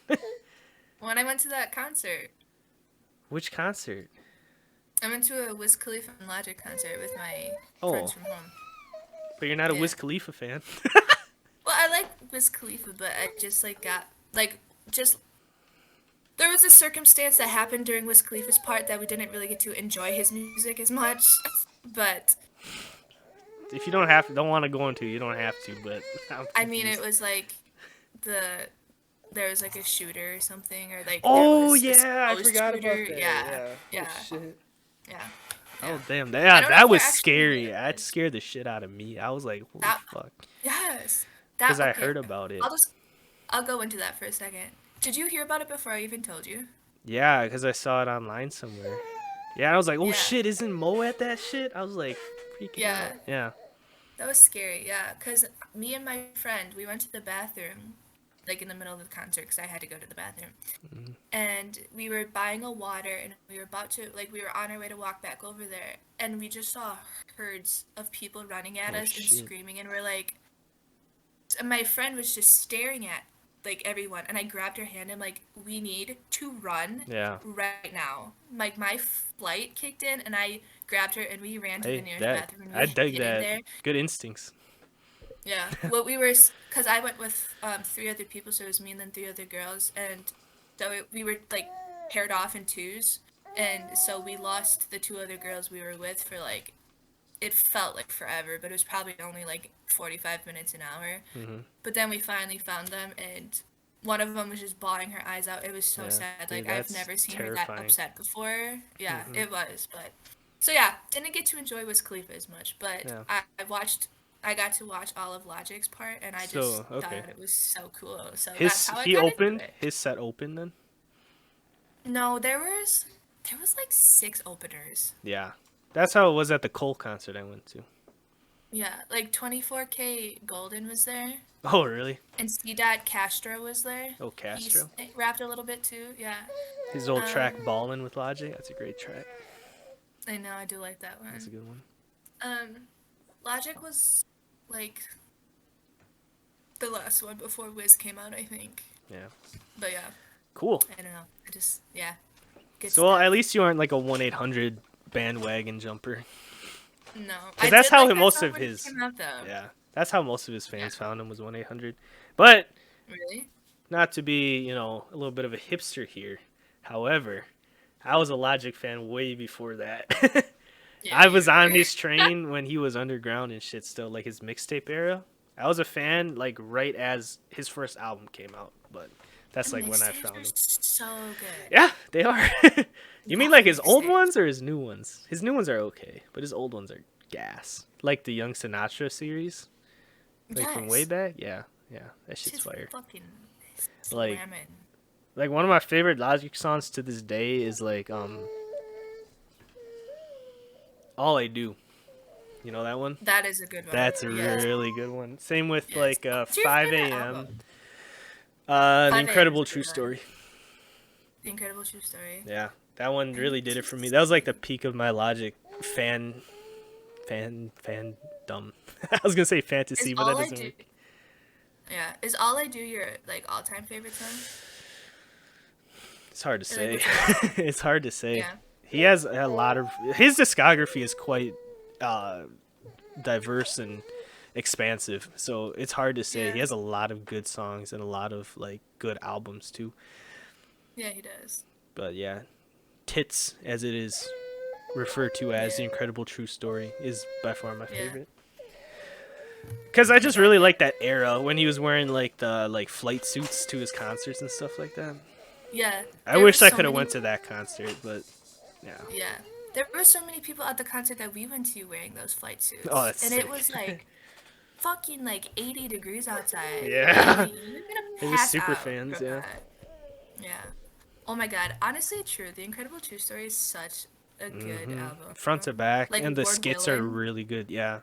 When I went to that concert, Which concert? I went to a Wiz Khalifa and Logic concert with my friends Oh, from home. but you're not a Yeah. Wiz Khalifa fan. Well, I like Wiz Khalifa, but I just like got like just there was a circumstance that happened during Wiz Khalifa's part that we didn't really get to enjoy his music as much. But If you don't want to go into, you don't have to. But I'm I mean, it confused. was like the there was like a shooter or something, or like there Oh was a yeah, I supposed forgot about shooter. that. Yeah, Yeah. Oh yeah, shit. yeah, Oh yeah. damn. I Yeah, don't know if that they're was actually gonna scary. get That this. scared the shit out of me. I was like, holy That fuck. yes, Because that I okay. heard about it. I'll just I'll go into that for a second. Did you hear about it before I even told you? Yeah, because I saw it online somewhere. Yeah, I was like, oh Yeah, shit, isn't Mo at that shit? I was like freaking out. yeah. Yeah. That was scary, yeah. Because me and my friend, we went to the bathroom, like in the middle of the concert, because I had to go to the bathroom. Mhm. And we were buying a water, and we were about to, like, we were on our way to walk back over there. And we just saw herds of people running at Oh us and shit. screaming. And we're like, and my friend was just staring at, like, everyone. And I grabbed her hand. I'm like, we need to run Yeah. right now. Like, my flight kicked in, and I grabbed her, and we ran to the Hey, nearest that bathroom, and I we dig hid in that. there. Good instincts. Yeah. What we were, because I went with three other people, so it was me and then three other girls, and so we were like paired off in twos, and so we lost the two other girls we were with for like it felt like forever, but it was probably only like 45 minutes an hour. Hmm. But then we finally found them, and one of them was just bawling her eyes out. It was so Yeah, sad. dude, Like I've that's never seen her that terrifying. upset before. Yeah, Hmm. it was, but so yeah, didn't get to enjoy Wiz Khalifa as much, but Yeah. I watched. I got to watch all of Logic's part, and I just So okay, thought it was so cool. So that's his how I he got into opened it. his set open then. No, there was like six openers. Yeah, that's how it was at the Cole concert I went to. Yeah, like 24K Golden was there. Oh really? And C. Dot Castro was there. Oh He Castro. rapped a little bit too. Yeah. His old track Um, "Ballin' with Logic." That's a great track. I know I do like that That's a one. good one. Um, Logic was like the last one before Wiz came out, I think. Yeah. But yeah, Cool. I don't know. I just yeah, good So well, stuff. at least you aren't like a 1-800 bandwagon jumper. No, Because I that's did how like that most song of when it his, came out though. yeah, that's how most of his Yeah. fans found him was 1-800. But Really? not to be, a little bit of a hipster here. However, I was a Logic fan way before that. Yeah, I you was on were. his train when he was underground and shit still, like his mixtape era. I was a fan like right as his first album came out, but The that's like when I mixtapes found are him. so good. Yeah, they are. You mean Love like the his old mixtapes. ones or his new ones? His new ones are okay, but his old ones are gas. Like the Young Sinatra series, like from way Yes. back. Yeah, yeah, that shit's She's fire. fucking Like, slamming. like one of my favorite Logic songs to this day is like "All I Do." You know that one? That is a good one. That's a Yes. really good one. Same with Yes. like What's your 5 favorite a.m. album? The 5 a.m. is Incredible a True good one. Story. The Incredible True Story. Yeah, that one I really need did to it for me. That was like the see. peak of my Logic fandom. I was gonna say Is fantasy, but that All I doesn't Do. work. Yeah. Is All I Do your like all-time favorite song? It's hard to Or like say. what's your best song? It's hard to say. Yeah. He has a lot of his discography is quite uh, diverse and expansive, so it's hard to say. He Yeah. has a lot of good songs and a lot of like good albums too. Yeah, he does. But yeah, Tits, as it is referred to as, Yeah. The Incredible True Story, is by far my Yeah. favorite. Cause I Oh my just God, really yeah. like that era when he was wearing like the like flight suits to his concerts and stuff like that. Yeah. I There were wish I so could have many. went to that concert, but yeah. Yeah. There were so many people at the concert that we went to wearing those flight Oh, suits, that's and it sick. was like fucking like 80 degrees outside. Yeah, Like you're gonna it was pass super out fans. from Yeah. that. Yeah. Oh my God. Honestly, true. The Incredible True Story is such a good Front to album. back, Like and the Lord skits are Willin. really good. Yeah,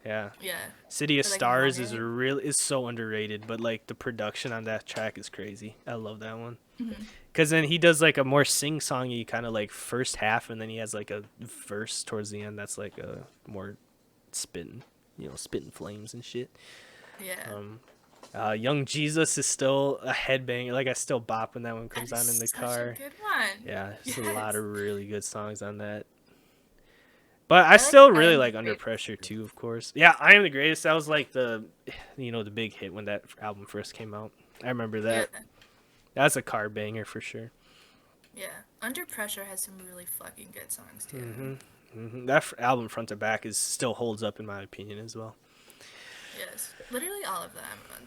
yeah. Yeah. City of Or like Stars is Money. so underrated, but like the production on that track is crazy. I love that one. Mm-hmm. Cause then he does like a more sing-songy kind of like first half, and then he has like a verse towards the end that's like a more spitting, spitting flames and shit. Yeah. Young Jesus is still a headbanger. Like I still bop when that one That comes on in is the such a car. good one. Yeah, there's a lot Yes. of really good songs on that. But I I like still I really Am the like Under Greatest. Pressure too, of course. Yeah, I Am the Greatest. That was like the big hit when that album first came out. I remember Yeah. that. That's a car banger for sure. Yeah. Under Pressure has some really fucking good songs too. That album front to back is still holds up in my opinion as well. Yes. Literally all of them.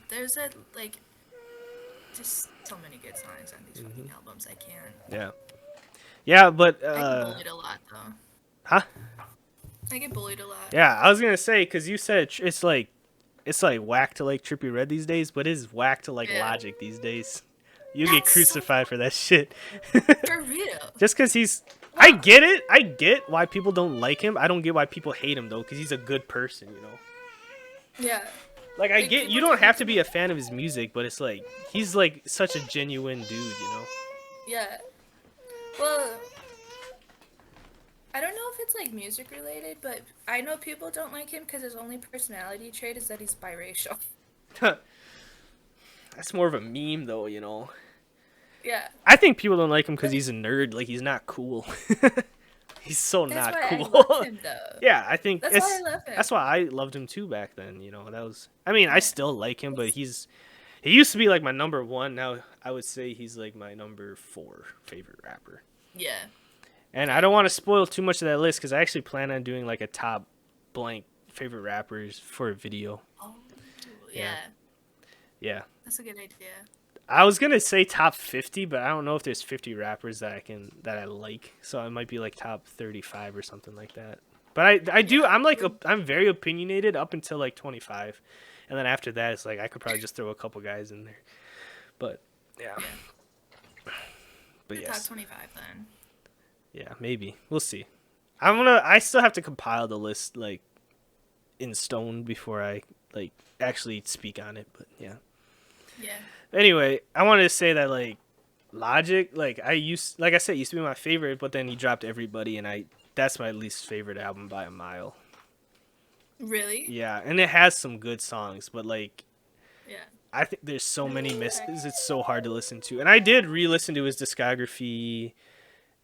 There's a like just so many good songs on these fucking albums. I can't. Yeah, yeah, but I get bullied a lot though. huh? I get bullied a lot. Yeah, I was gonna say because you said it's like whack to like Trippie Redd these days, but it's whack to like Yeah. Logic these days. You get That's so crucified for that shit. for real. Just because he's. I Well, get it. I get why people don't like him. I don't get why people hate him though, because he's a good person, you know. yeah. Like I Like get you people don't turn have into to be a fan of his music, but it's like he's like such a genuine dude, you know. yeah. Well, I don't know if it's like music related, but I know people don't like him because his only personality trait is that he's biracial. That's more of a meme though, you know. Yeah. I think people don't like him because he's a nerd. Like he's not cool. He's so That's not why I cool. love him though. Yeah, I think That's why I love him. that's why I loved him too back then. You know, that was. I mean, I Yeah. still like him, but he used to be like my number one. Now I would say he's like my number 4 favorite rapper. Yeah. And I don't want to spoil too much of that list because I actually plan on doing like a top blank favorite rappers for a video. Oh, Yeah. yeah. Yeah. That's a good idea. I was gonna say top 50, but I don't know if there's 50 rappers that I like. So it might be like top 35 or something like that. But I do Yeah. I'm very opinionated up until like 25, and then after that it's like I could probably just throw a couple guys in there. But yeah, Yeah. but The top yes, 25 then. yeah, maybe we'll see. I still have to compile the list like in stone before I like actually speak on it. But yeah. Yeah. Anyway, I wanted to say that like Logic, like I said, used to be my favorite, but then he dropped Everybody, and that's my least favorite album by a mile. Really? Yeah, and it has some good songs, but like Yeah. I think there's so many misses. It's so hard to listen to, and I did re-listen to his discography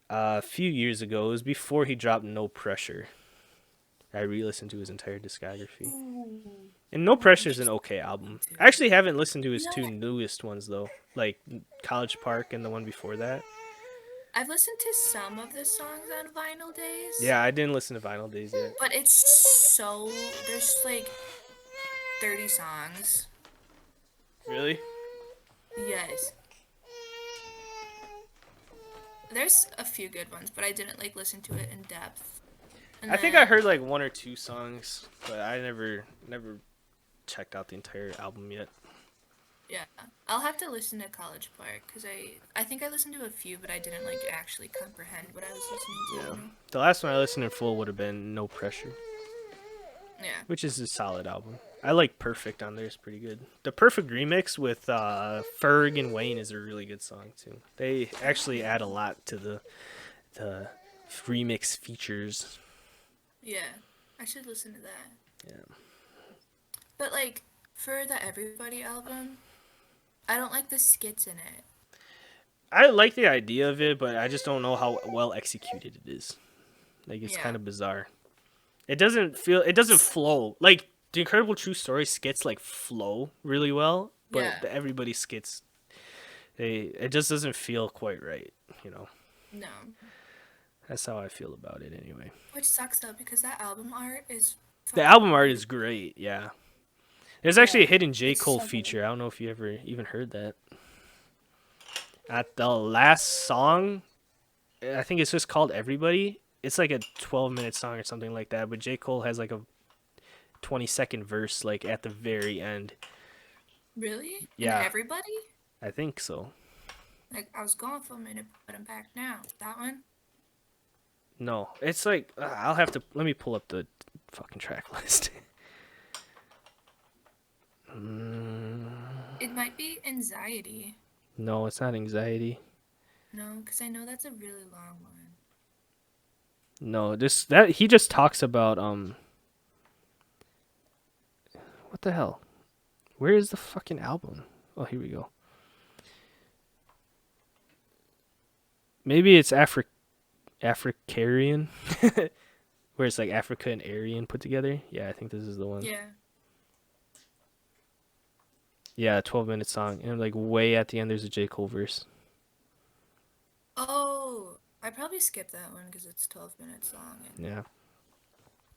a few years ago. It was before he dropped No Pressure. I re-listened to his entire discography. Ooh. And No Pressure is an okay album. I actually haven't listened to his You know two what? newest ones though, like College Park and the one before that. I've listened to some of the songs on Vinyl Days, Yeah, I didn't listen to Vinyl Days yet. but there's like 30 songs. Really? Yes. There's a few good ones, but I didn't like listen to it in depth. And I think I then, heard like one or two songs, but I never checked out the entire album yet. yeah, I'll have to listen to College Park because I think I listened to a few, but I didn't like actually comprehend what I was listening to. Yeah. You know? The last one I listened in full would have been No Pressure, Yeah. which is a solid album. I like Perfect on there; it's pretty good. The Perfect remix with Ferg and Wayne is a really good song too. They actually add a lot to the remix features. Yeah. I should listen to that. Yeah. But like for the Everybody album, I don't like the skits in it. I like the idea of it, but I just don't know how well executed it is. Like it's Yeah. kind of bizarre. It doesn't flow. Like the Incredible True Story skits like flow really well, but Yeah. the Everybody skits it just doesn't feel quite right, you know. No. That's how I feel about it anyway. Which sucks though because that album art is The fucking album art great. is great, yeah. There's actually a Yeah. hidden J. It's Cole so good. feature. I don't know if you ever even heard that. At the last song, I think it's just called Everybody. It's like a 12-minute song or something like that, but J. Cole has like a 20-second verse like at the very end. Really? Yeah. And Everybody? I think so. Like I was gone for a minute, but I'm back now. That one? No, it's like I'll have to let me pull up the fucking track list. It might be Anxiety. No, it's not Anxiety. No, because I know that's a really long one. No, that he just talks about what the hell? Where is the fucking album? Oh, here we go. Maybe it's Africarian, where it's like Africa and Aryan put together. Yeah, I think this is the one. Yeah. Yeah, 12-minute song, and like way at the end, there's a J Cole verse. Oh, I probably skipped that one because it's 12 minutes long. And Yeah.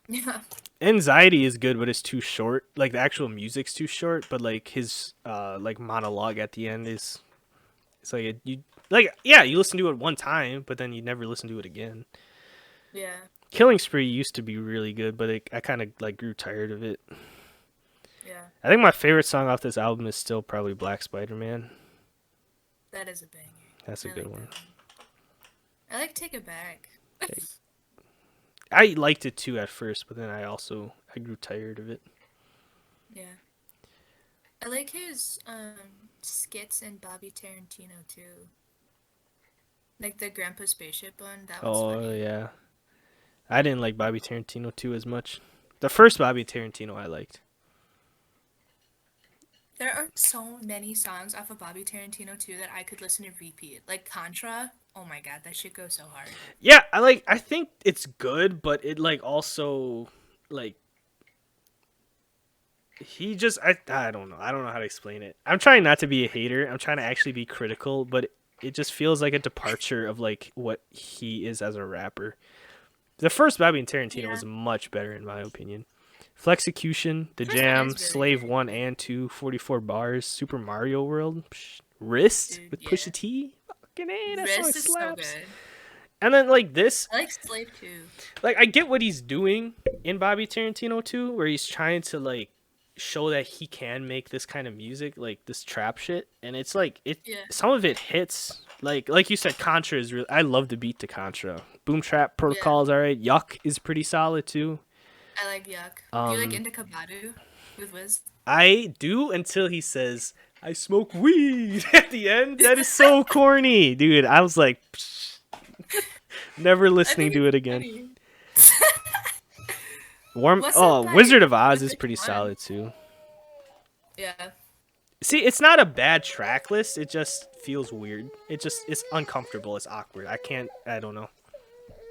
yeah. Anxiety is good, but it's too short. Like the actual music's too short, but like his like monologue at the end is it's like you like yeah, you listen to it one time, but then you never listen to it again. Yeah. Killing Spree used to be really good, but I kind of like grew tired of it. Yeah. I think my favorite song off this album is still probably Black Spider-Man. That is a banger. That's a I good like one. that one. I like Take It Back. I liked it too at first, but then I grew tired of it. Yeah. I like his skits in Bobby Tarantino too. Like the Grandpa Spaceship one, that one's Oh funny. yeah, I didn't like Bobby Tarantino too as much. The first Bobby Tarantino I liked. There are so many songs off of Bobby Tarantino too that I could listen to repeat. Like Contra, oh my god, that shit goes so hard. Yeah, I think it's good, but it like also like he just I don't know. I don't know how to explain it. I'm trying not to be a hater. I'm trying to actually be critical, but it just feels like a departure of like what he is as a rapper. The first Bobby and Tarantino Yeah. was much better in my opinion. Flexecution, The First one Jam, is really Slave good. 1 and 2, 44 Bars, Super Mario World, Wrist Dude, with Pusha yeah. T. Fucking A, that song Wrist is so slaps. good. And then like this, I like Slave too. like I get what he's doing in Bobby Tarantino too, where he's trying to like show that he can make this kind of music, like this trap shit, and it's like it. Yeah. Some of it hits, like you said, Contra is real. I love the beat to Contra. Boom Trap Yeah. Protocol is alright. Yuck is pretty solid too. I like Yuck. Do you like Um, Indica Badu with Wiz? I do until he says I smoke weed at the end. That is so corny, dude. I was like, psh, never I listening think to it's it again. funny. Warm. What's up Oh, like Wizard of Oz with is which pretty one? solid too. Yeah. See, it's not a bad track list. It just feels weird. It's uncomfortable. It's awkward. I can't. I don't know.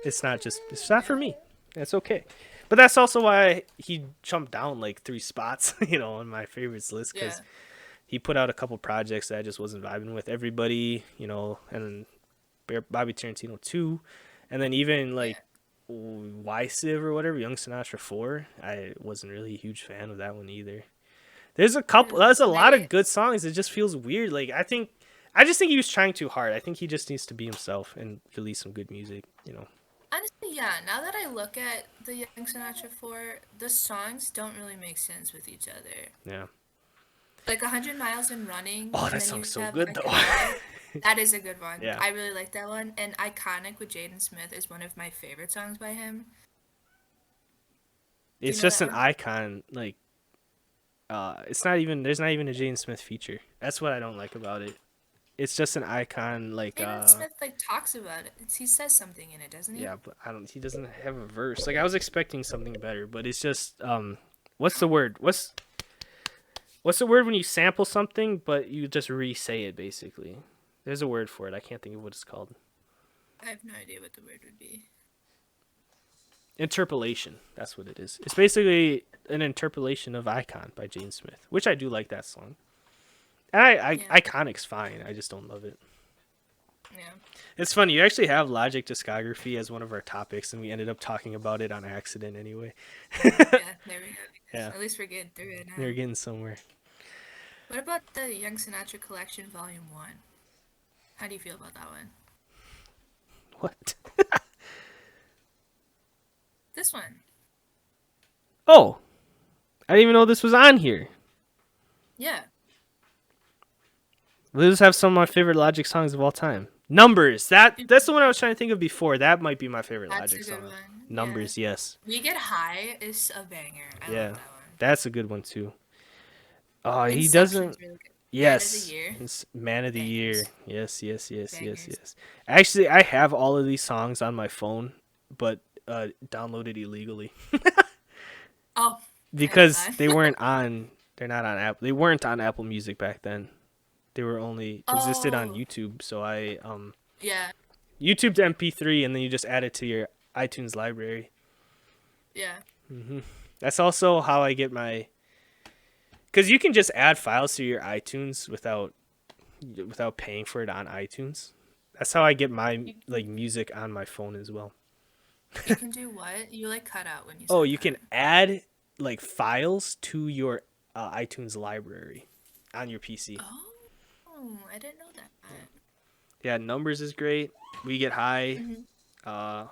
It's not for Yeah. me. That's okay. But that's also why he jumped down like 3 spots, on my favorites list Yeah. because he put out a couple projects that I just wasn't vibing with. Everybody, and then Bobby Tarantino 2, and then even Yeah. like YSIV or whatever, Young Sinatra 4. I wasn't really a huge fan of that one either. Dude, There's a lot of they good songs. It just feels weird. I just think he was trying too hard. I think he just needs to be himself and release some good music. honestly, yeah, now that I look at the Young Sinatra 4, the songs don't really make sense with each other. Yeah. Like 100 Miles and Running, Oh, and that then you song's so have good I though. Can Lie. That is a good one. Yeah. I really like that one. And Iconic with Jaden Smith is one of my favorite songs by him. Do you It's know just that an one? icon. Like, it's not even. There's not even a Jaden Smith feature. That's what I don't like about it. It's just an icon. Like, Jaden Smith like talks about it. He says something in it, doesn't he? yeah, but I don't. He doesn't have a verse. Like, I was expecting something better, but it's just what's the word? What's the word when you sample something but you just re-say it basically? There's a word for it. I can't think of what it's called. I have no idea what the word would be. Interpolation. That's what it is. It's basically an interpolation of Icon by Jane Smith, which I do like that song. And Yeah. Iconic's fine. I just don't love it. Yeah. It's funny. You actually have Logic discography as one of our topics, and we ended up talking about it on accident anyway. Yeah, there we go. Yeah, At least we're getting through it they're now. getting somewhere. What about the Young Sinatra Collection Volume 1? How do you feel about that one? What? This one. Oh, I didn't even know this was on here. Yeah. We just have some of my favorite Logic songs of all time. Numbers. That's the one I was trying to think of before. That might be my favorite That's Logic a good song. one. Yeah. Numbers, yes. We Get High is a banger. I love Yeah. that one. That's a good one too. Oh, he Inception's doesn't. really good. Man of the Yes. Year. It's Man of the Year. Bangers. Yes, yes, yes, yes, Bangers. yes. Actually, I have all of these songs on my phone, but downloaded illegally Oh, I love because that. they weren't on They're not on Apple. They weren't on Apple Music back then. They were only existed on Oh, YouTube. So I yeah, YouTube to MP3, and then you just add it to your iTunes library. yeah. That's also how I get my. Because you can just add files to your iTunes without paying for it on iTunes. That's how I get my You, like music on my phone as well. you can do what? You like cut out when you Oh, said you can that. add like files to your iTunes library on your PC. Oh, I didn't know that. Yeah, Numbers is great. We Get High. Mm-hmm.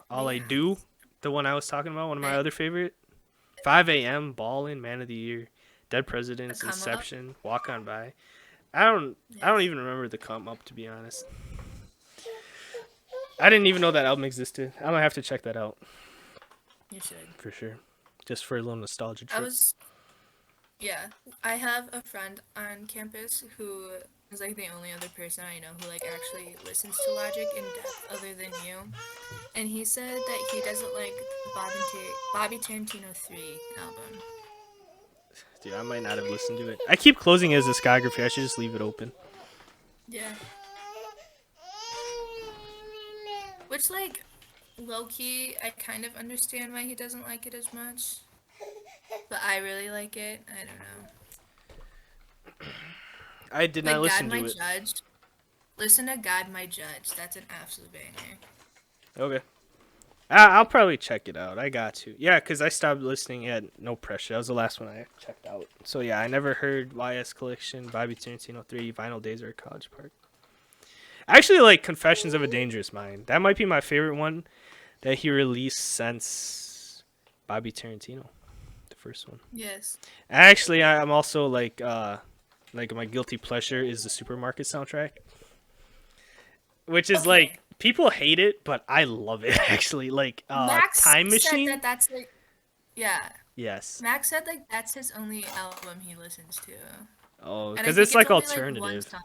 All We I get Do, the one I was talking about, one of my high. other favorite. 5 a.m. Ballin', Man of the Year, Dead A Presidents, come up. Inception, Walk On By. I don't Yes, even remember the come up, to be honest. I didn't even know that album existed. I'm gonna have to check that out you should. for sure, just for a little nostalgia I trip. was, yeah. I have a friend on campus who is like the only other person I know who like actually listens to Logic in depth other than you. And he said that he doesn't like the Bobby Tarantino 3 album. Dude, I might not have listened to it. I keep closing his discography. I should just leave it open. Yeah. Which, like, low key, I kind of understand why he doesn't like it as much. But I really like it. I don't know. I did not Like, God listen My to it. Judge. Listen to God My Judge. That's an absolute banger. Okay. I'll probably check it out. I got to. Yeah, because I stopped listening at No Pressure. That was the last one I checked out. So yeah, I never heard YS Collection, Bobby Tarantino 3, Vinyl Days, or College Park. I actually like Confessions of a Dangerous Mind. That might be my favorite one that he released since Bobby Tarantino, the first one. Yes. Actually, I'm also like my guilty pleasure is the Supermarket soundtrack, which is Okay. like people hate it, but I love it actually. Like Max Time said Machine. that that's like, yeah. Yes. Max said like that's his only album he listens to. Oh, And I because think it's it's like only like one alternative. song.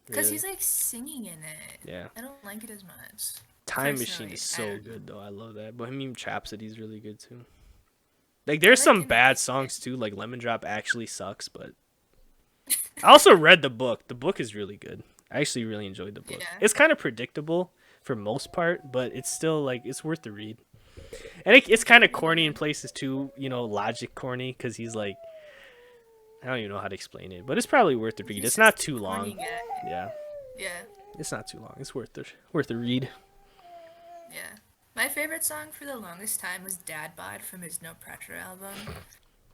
Because Really. he's like singing in it. Yeah. I don't like it as much. Time Machine is Personally, I so don't know. good though. I love that. Bohemian Rhapsody is really good too. Like I there's like some In the bad Basement. songs too. Like Lemon Drop actually sucks, but I also read the book. The book is really good. I actually really enjoyed the book. Yeah. It's kind of predictable for most part, but it's still like it's worth the read. And it's kind of corny in places too. You know, Logic corny because he's like I don't even know how to explain it, but it's probably worth the read. He's It's not just too a corny long. guy. Yeah, Yeah. it's not too long. It's worth the read. Yeah. My favorite song for the longest time was Dad Bod from his No Pressure album.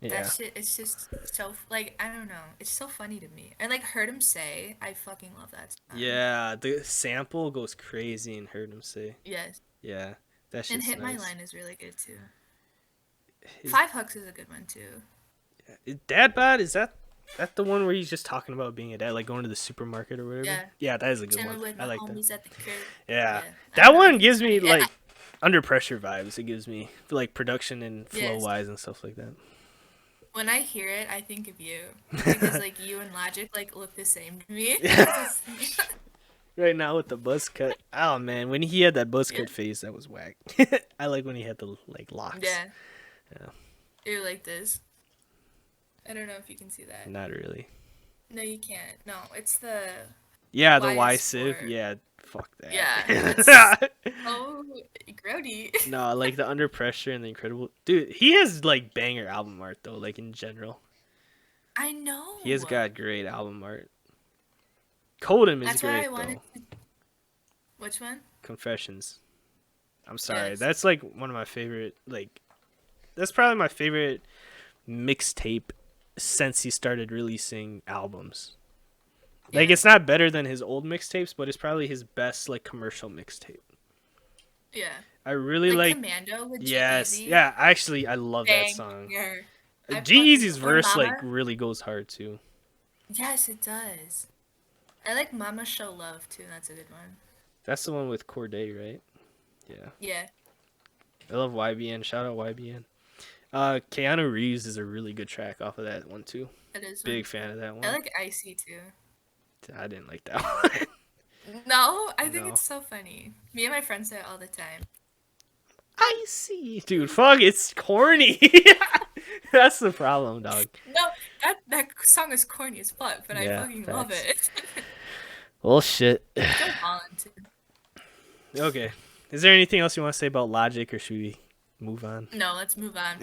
That Yeah. shit is just so, like, I don't know. It's so funny to me. And, like, Heard Him Say, I fucking love that song. Yeah, the sample goes crazy and heard him say. Yes. Yeah, that And shit's Hit My nice. Line is really good, too. His Five Hooks is a good one, too. dad bod is that the one where he's just talking about being a dad, like going to the supermarket or whatever? Yeah. Yeah, that is a good Chilling one. with I my like that. homies at the crib. Yeah, Yeah. I that don't know. I one think it's gives me funny. And like under pressure vibes. It gives me like production and flow yes. wise and stuff like that. When I hear it, I think of you. Because, like, you and Logic, like, look the same to me. It's just- Right now with the buzz cut. Oh man, when he had that buzz yeah. cut face, that was whack. I like when he had the like locks. Yeah. Yeah, You're like this. I don't know if you can see that. not really. No, you can't. No, it's the Yeah, the Y Y is sieve. for. Yeah, fuck Yeah, that. oh, grody. No, like the Under Pressure and the Incredible. Dude, he has like banger album art though, like in general. I know. He has got great album art. Codem is That's why I great wanted though. to. Which one? Confessions. I'm sorry. Yes. That's like one of my favorite like that's probably my favorite mixtape since he started releasing albums. Like Yeah. it's not better than his old mixtapes, but it's probably his best like commercial mixtape. Yeah. I really Like like Commando with yes. G-Eazy. Yeah, actually I love that song. Banger. I G-Eazy's fucking or verse like Mama. really goes hard too. Yes, it does. I like Mama Show Love too. That's a good one. That's the one with Corday, right? Yeah. Yeah. I love YBN. Shout out YBN. Keanu Reeves is a really good track off of that one too. That is one. Big fan of that I one. like Icy too. I didn't like that one. No, I think No. it's so funny. Me and my friends say it all the time. I see, dude. Fuck, it's corny. That's the problem, dog. No, that song is corny as fuck, but I Yeah, fucking love facts. it. Well, shit. So talented. Okay. Is there anything else you want to say about Logic, or should we move on? No, let's move on.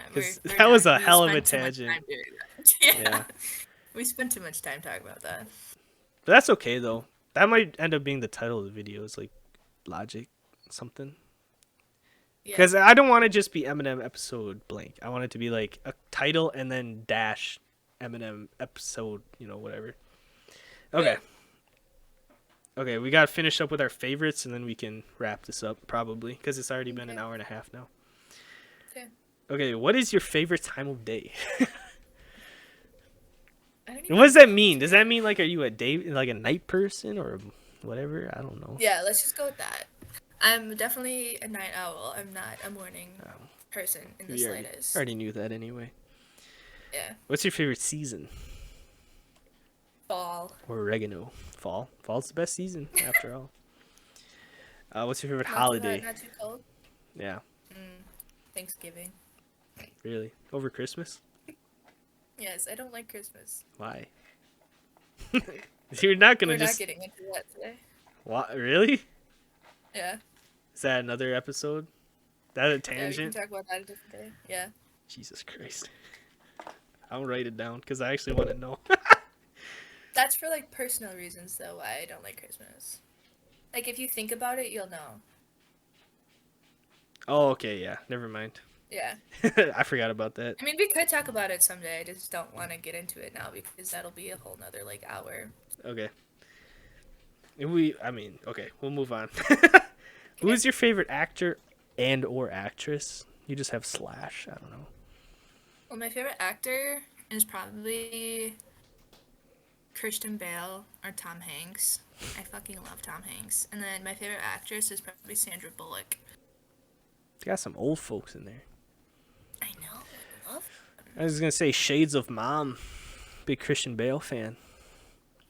Because We're that was done. a We hell of a spent too much tangent. time doing that. Yeah, Yeah. we spent too much time talking about that. But that's okay, though. That might end up being the title of the video, is like Logic something. Yeah. Because I don't want to just be Eminem episode blank. I want it to be like a title and then dash Eminem episode, whatever. Okay. Yeah. Okay, we got to finish up with our favorites and then we can wrap this up probably because it's already been an hour and a half now. Okay. Okay, what is your favorite time of day? I don't What even does that know. mean? Does that mean like are you like a night person or whatever? I don't know. Yeah, let's just go with that. I'm definitely a night owl. I'm not a morning person in the We already, slightest. already knew that anyway. Yeah. What's your favorite season? Fall. Or oregano? Fall. Fall's the best season after all. What's your favorite Not too holiday? hot, not too cold. Yeah, Thanksgiving. really. Over Christmas? Yes, I don't like Christmas. Why? You're not gonna We're just. not getting into that today. What? Really? Yeah. Is that another episode? That a Yeah, we can tangent? talk about that a different day. Yeah. Jesus Christ. I'll write it down because I actually want to know. That's for like personal reasons though why I don't like Christmas. Like if you think about it, you'll know. Oh, okay, yeah. Never mind. Yeah. I forgot about that. I mean, we could talk about it someday. I just don't want to get into it now because that'll be a whole nother like hour. Okay. Okay, we'll move on. Who's your favorite actor and or actress? You just have slash. I don't know. Well, my favorite actor is probably Christian Bale or Tom Hanks. I fucking love Tom Hanks. And then my favorite actress is probably Sandra Bullock. You got some old folks in there. I know. I love them. I was gonna say Shades of Mom. Big Christian Bale fan.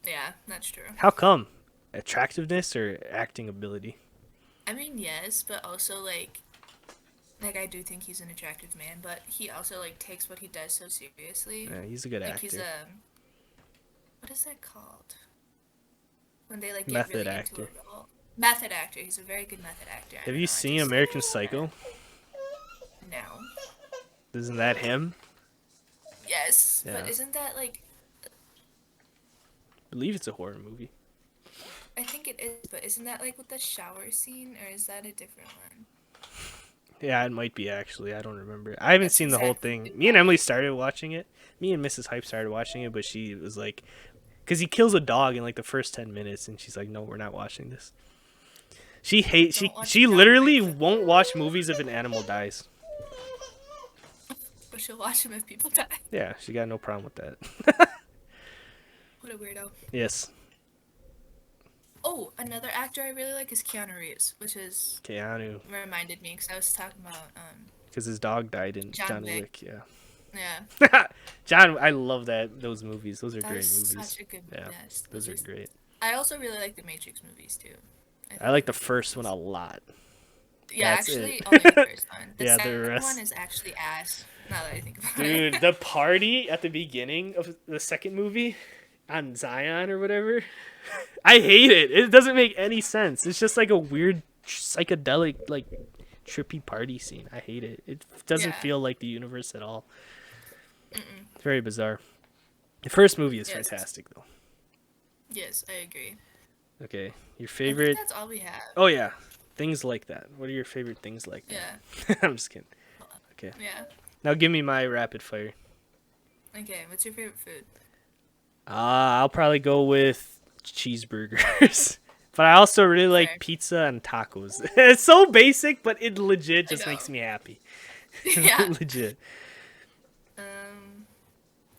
Yeah, that's true. How come? Attractiveness or acting ability? I mean, yes, but also like I do think he's an attractive man, but he also like takes what he does so seriously. Yeah, he's a good Like actor. he's a what is that called? When they like get Method really actor. into a role. Method actor. He's a very good method actor. I Have don't you know, I seen just- American Psycho? No. Isn't that him? Yes, Yeah. but isn't that like? I believe it's a horror movie. I think it is, but isn't that like with the shower scene, or is that a different one? Yeah, it might be actually. I don't remember. I haven't That's seen the whole exactly thing. what Me and I- Emily started watching it. Me and Mrs. Hype started watching it, but she was like, because he kills a dog in like the first 10 minutes, and she's like, no, we're not watching this. She hates. Don't watch She Dog literally Break. won't watch movies if an animal dies. But she'll watch them if people die. Yeah, she got no problem with that. What a weirdo. Yes, Oh, another actor I really like is Keanu Reeves, which is Keanu, reminded me because I was talking about because his dog died in John Johnny Wick. Wick. yeah. John, I love those movies. Those are That great is movies. such a good Yeah, yes. those are great. I also really like the Matrix movies too. I like the think first one a lot. Yeah, That's actually, it. only the first one. The Yeah, the second rest- one is actually ass. Now that I think about Dude, it. the party at the beginning of the second movie on Zion or whatever, I hate it. It doesn't make any sense. It's just like a weird psychedelic, like trippy party scene. I hate it. It doesn't Yeah. feel like the universe at all. It's very bizarre. The first movie is Yes. fantastic though. Yes, I agree. Okay, your I favorite? think that's all we have. Oh yeah, things like that. What are your favorite things like that? Yeah. I'm just kidding. Okay, Yeah. now give me my rapid fire. Okay, what's your favorite food? I'll probably go with cheeseburgers. But I also really like Fair. pizza and tacos. It's so basic, but it legit just know. makes me happy. Yeah. Legit.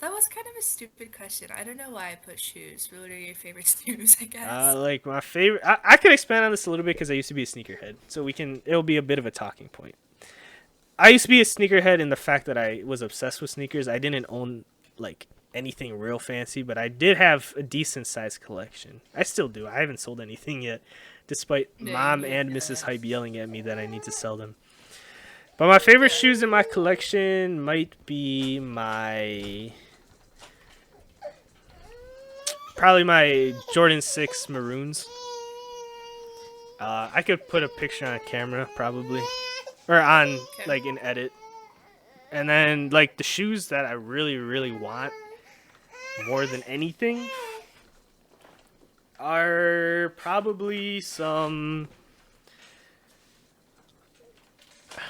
That was kind of a stupid question. I don't know why I put shoes. What are your favorite shoes, I guess? Like my favorite. I could expand on this a little bit because I used to be a sneakerhead, so it'll be a bit of a talking point. I used to be a sneakerhead in the fact that I was obsessed with sneakers. I didn't own like anything real fancy, but I did have a decent sized collection. I still do. I haven't sold anything yet, despite Yeah, Mom you and did, Mrs. yeah. Hype yelling at me that I need to sell them. But my favorite Yeah. shoes in my collection might be my probably my Jordan 6 maroons. I could put a picture on camera probably, or on Okay. like an edit. And then like the shoes that I really really want more than anything are probably some.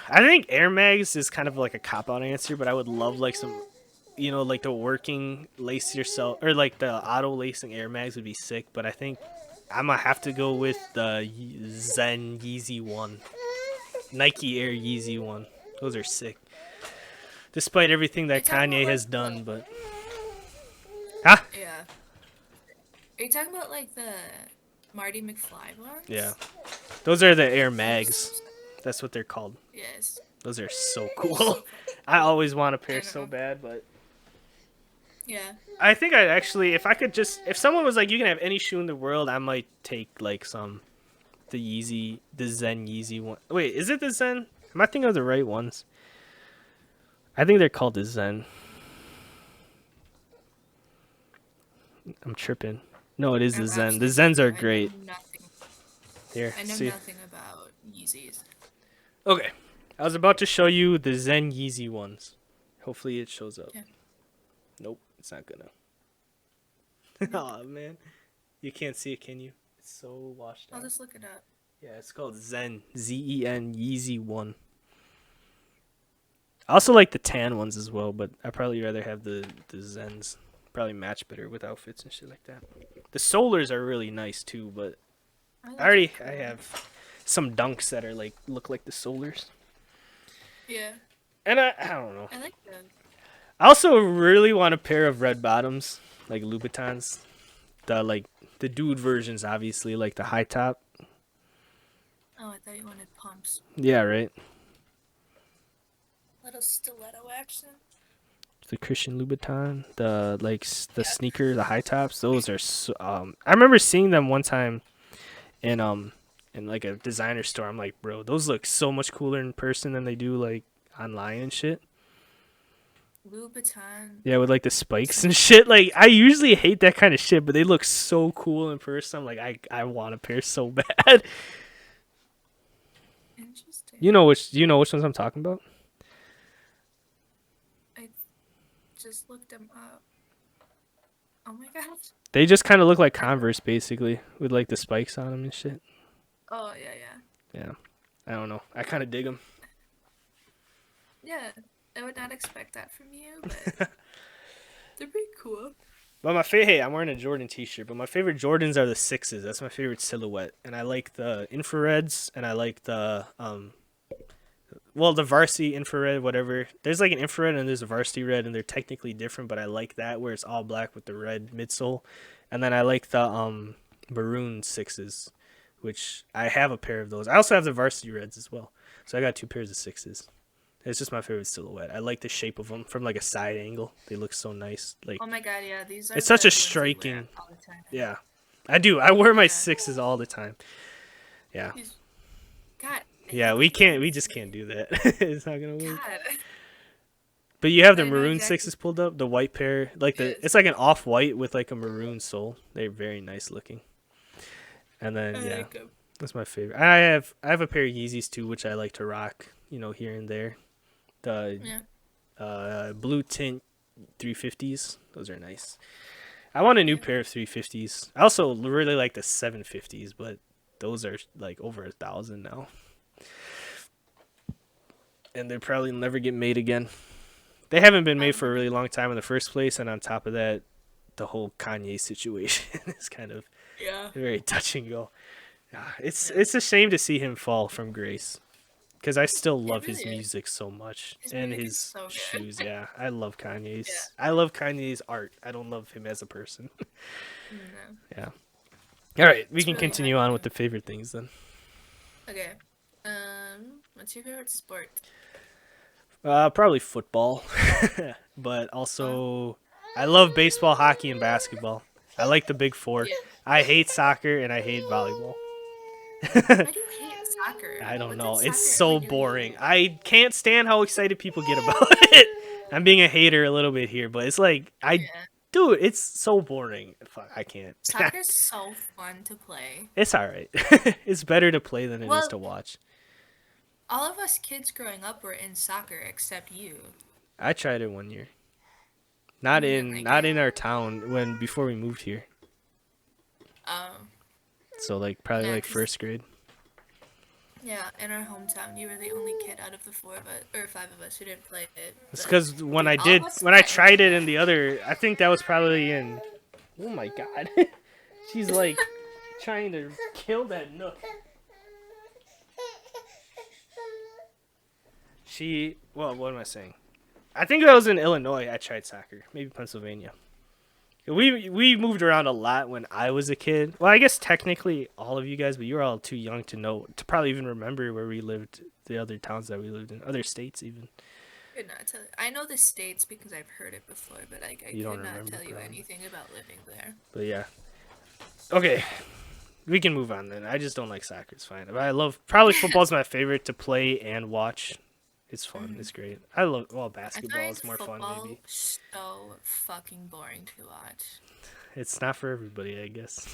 I think Air Mags is kind of like a cop out answer, but I would love like some, like the working lace yourself or like the auto lacing Air Mags would be sick. But I think I'm gonna have to go with the Zen Yeezy one, Nike Air Yeezy one. Those are sick, despite everything Are you that talking about Kanye like has done. the? But ah, Yeah. Are you talking about like the Marty McFly yeah, ones? those are the Air Those are Mags. so sick. That's what they're called. Yes. Those are so They're cool. so fun. I always want a pair I so know. bad, but Yeah. I think I'd actually, if I could just, if someone was like, you can have any shoe in the world, I might take like the Zen Yeezy one. Wait, is it the Zen? Am I thinking of the right ones? I think they're called the Zen. I'm tripping. No, it is the I'm Zen. The absolutely Zens tripping. are great. Here, I know see. nothing about Yeezys. Okay, I was about to show you the Zen Yeezy ones. Hopefully it shows up. Yeah. Nope, it's not gonna. Oh man, you can't see it, can you? It's so washed I'll out. just look it up. Yeah, it's called Zen. Zen Yeezy one. I also like the tan ones as well, but I probably rather have the Zens. Probably match better with outfits and shit like that. The Solars are really nice too, but Oh, I have some dunks that are like look like the Solars. Yeah. And I don't know. I like them. I also really want a pair of red bottoms, like Louboutins. The dude versions, obviously, like the high top. Oh, I thought you wanted pumps. Yeah, right. Little stiletto action. The Christian Louboutin, the Yeah. sneaker, the high tops. Those are so, I remember seeing them one time in like a designer store. I'm like, bro, those look so much cooler in person than they do like online and shit. Louboutin. Yeah, with like the spikes and shit. Like I usually hate that kind of shit, but they look so cool in person. I'm like, I want a pair so bad. Interesting. You know which ones I'm talking about? I just looked them up. Oh my gosh. They just kind of look like Converse basically with like the spikes on them and shit. Oh yeah, yeah. Yeah. I don't know. I kind of dig them. Yeah. I would not expect that from you, but they're pretty cool. But hey, I'm wearing a Jordan t-shirt, but my favorite Jordans are the 6s. That's my favorite silhouette. And I like the infrareds and I like the the varsity infrared, whatever. There's like an infrared and there's a varsity red, and they're technically different, but I like that where it's all black with the red midsole. And then I like the maroon 6s, which I have a pair of those. I also have the varsity reds as well. So I got 2 pairs of 6s. It's just my favorite silhouette. I like the shape of them from like a side angle. They look so nice. Like Oh my god, yeah, these are it's such the a ones you wear striking. all the time. Yeah, I do. I wear my Yeah. 6s all the time. Yeah, God. yeah. We can't. We just can't do that. It's not gonna work. God. But you have the I know maroon exactly. 6s pulled up. The white pair, like Yes. it's like an off white with like a maroon sole. They're very nice looking. And then I yeah, like 'em. that's my favorite. I have a pair of Yeezys too, which I like to rock. Here and there. The Yeah. blue tint 350s. Those are nice. I want a new Yeah. pair of 350s. I also really like the 750s, but those are like over 1,000 now, and they probably never get made again. They haven't been made for a really long time in the first place, and on top of that, the whole Kanye situation is kind of Yeah. very touch and go. It's Yeah. it's a shame to see him fall from grace, because I still love really his is. music so much His and music is his so good. shoes. Yeah, I love Kanye's. Yeah. I love Kanye's art. I don't love him as a person. No. Yeah. All right, we It's can really continue hard on to with do. the favorite things then. Okay. What's your favorite sport? Probably football, but also I love baseball, hockey, and basketball. I like the big four. Yeah. I hate soccer and I hate volleyball. Why do you hate soccer? I don't What did know. It's soccer so ever do to boring. you? I can't stand how excited people get about it. I'm being a hater a little bit here, but it's like Yeah. dude, it's so boring. Fuck, I can't. Soccer's so fun to play. It's all right. It's better to play than it is Well, to watch. all of us kids growing up were in soccer except you. I tried it one year. And you didn't like Not it. in our town when before we moved here. Um, So like probably yeah, like 'cause first grade. yeah, in our hometown, you were the only kid out of the four of us or five of us who didn't play it. It's But because dude, all of us when I got into tried it in it. the other, I think that was probably in. Oh my god, she's like trying to kill that nook. Well, what am I saying? I think that was in Illinois. I tried soccer, maybe Pennsylvania. We moved around a lot when I was a kid. Well, I guess technically all of you guys, but you were all too young to know to probably even remember where we lived, the other towns that we lived in, other states even. Could not tell. I know the states because I've heard it before, but I You don't could not remember, tell you probably. anything about living there. But yeah, okay, we can move on then. I just don't like soccer. It's fine. But I love probably football's my favorite to play and watch. It's fun. It's great. I love I basketball find is more fun football maybe. so fucking boring to watch. It's not for everybody, I guess.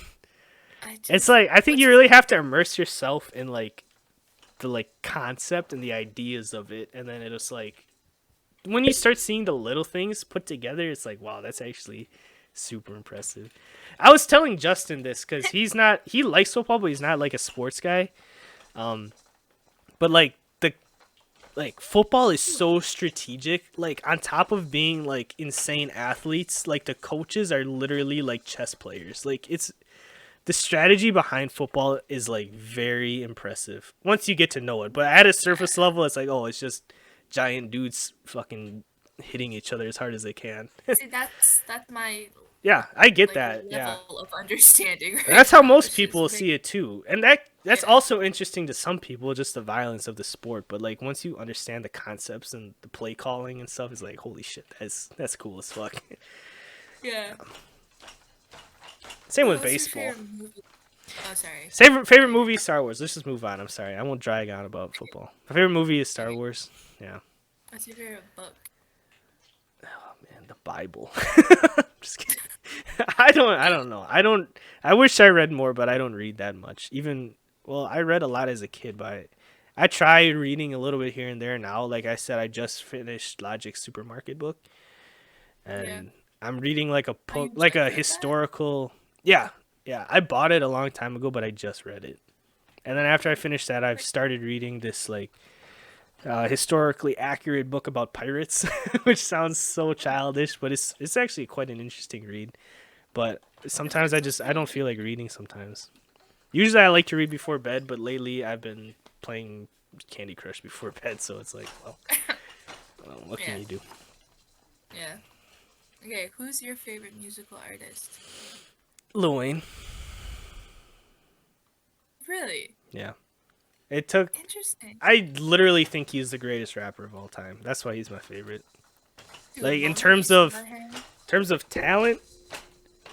I It's just like I think what's you really have to immerse yourself in like the like concept and the ideas of it, and then it's like when you start seeing the little things put together, it's like wow, that's actually super impressive. I was telling Justin this because he likes football, but he's not like a sports guy. But like football is so strategic. Like on top of being like insane athletes, like the coaches are literally like chess players. Like it's the strategy behind football is like very impressive once you get to know it. But at a surface level, it's like oh, it's just giant dudes fucking hitting each other as hard as they can. see that's my Yeah, I get like that. Yeah. level of understanding And right that's how now. most It's just people make, see it too. And that's yeah. also interesting to some people, just the violence of the sport. But like once you understand the concepts and the play calling and stuff, it's like holy shit, that's cool as fuck. Yeah. Same with What's your baseball. favorite movie? Oh, sorry. Favorite movie, Star Wars. Let's just move on. I'm sorry, I won't drag on about football. My favorite movie is Star Okay. Wars. Yeah. What's your favorite book? Oh man, the Bible. Just kidding. I don't know. I wish I read more, but I don't read that much. Even well, I read a lot as a kid, but I try reading a little bit here and there now. Like I said, I just finished Logic's supermarket book, Yeah. and I'm reading like a Oh, you book, like just a read that? historical. Yeah, yeah. I bought it a long time ago, but I just read it. And then after I finished that, I've started reading this like historically accurate book about pirates, which sounds so childish, but it's actually quite an interesting read. But sometimes That sounds I don't really feel like reading sometimes. Usually I like to read before bed, but lately I've been playing Candy Crush before bed, so it's like, well, what yeah. can you do? Yeah. Okay, who's your favorite musical artist? Lil Wayne. Really? Yeah. It took. Interesting. I literally think he's the greatest rapper of all time. That's why he's my favorite. Dude, Like in Mona Lisa by him? terms of talent,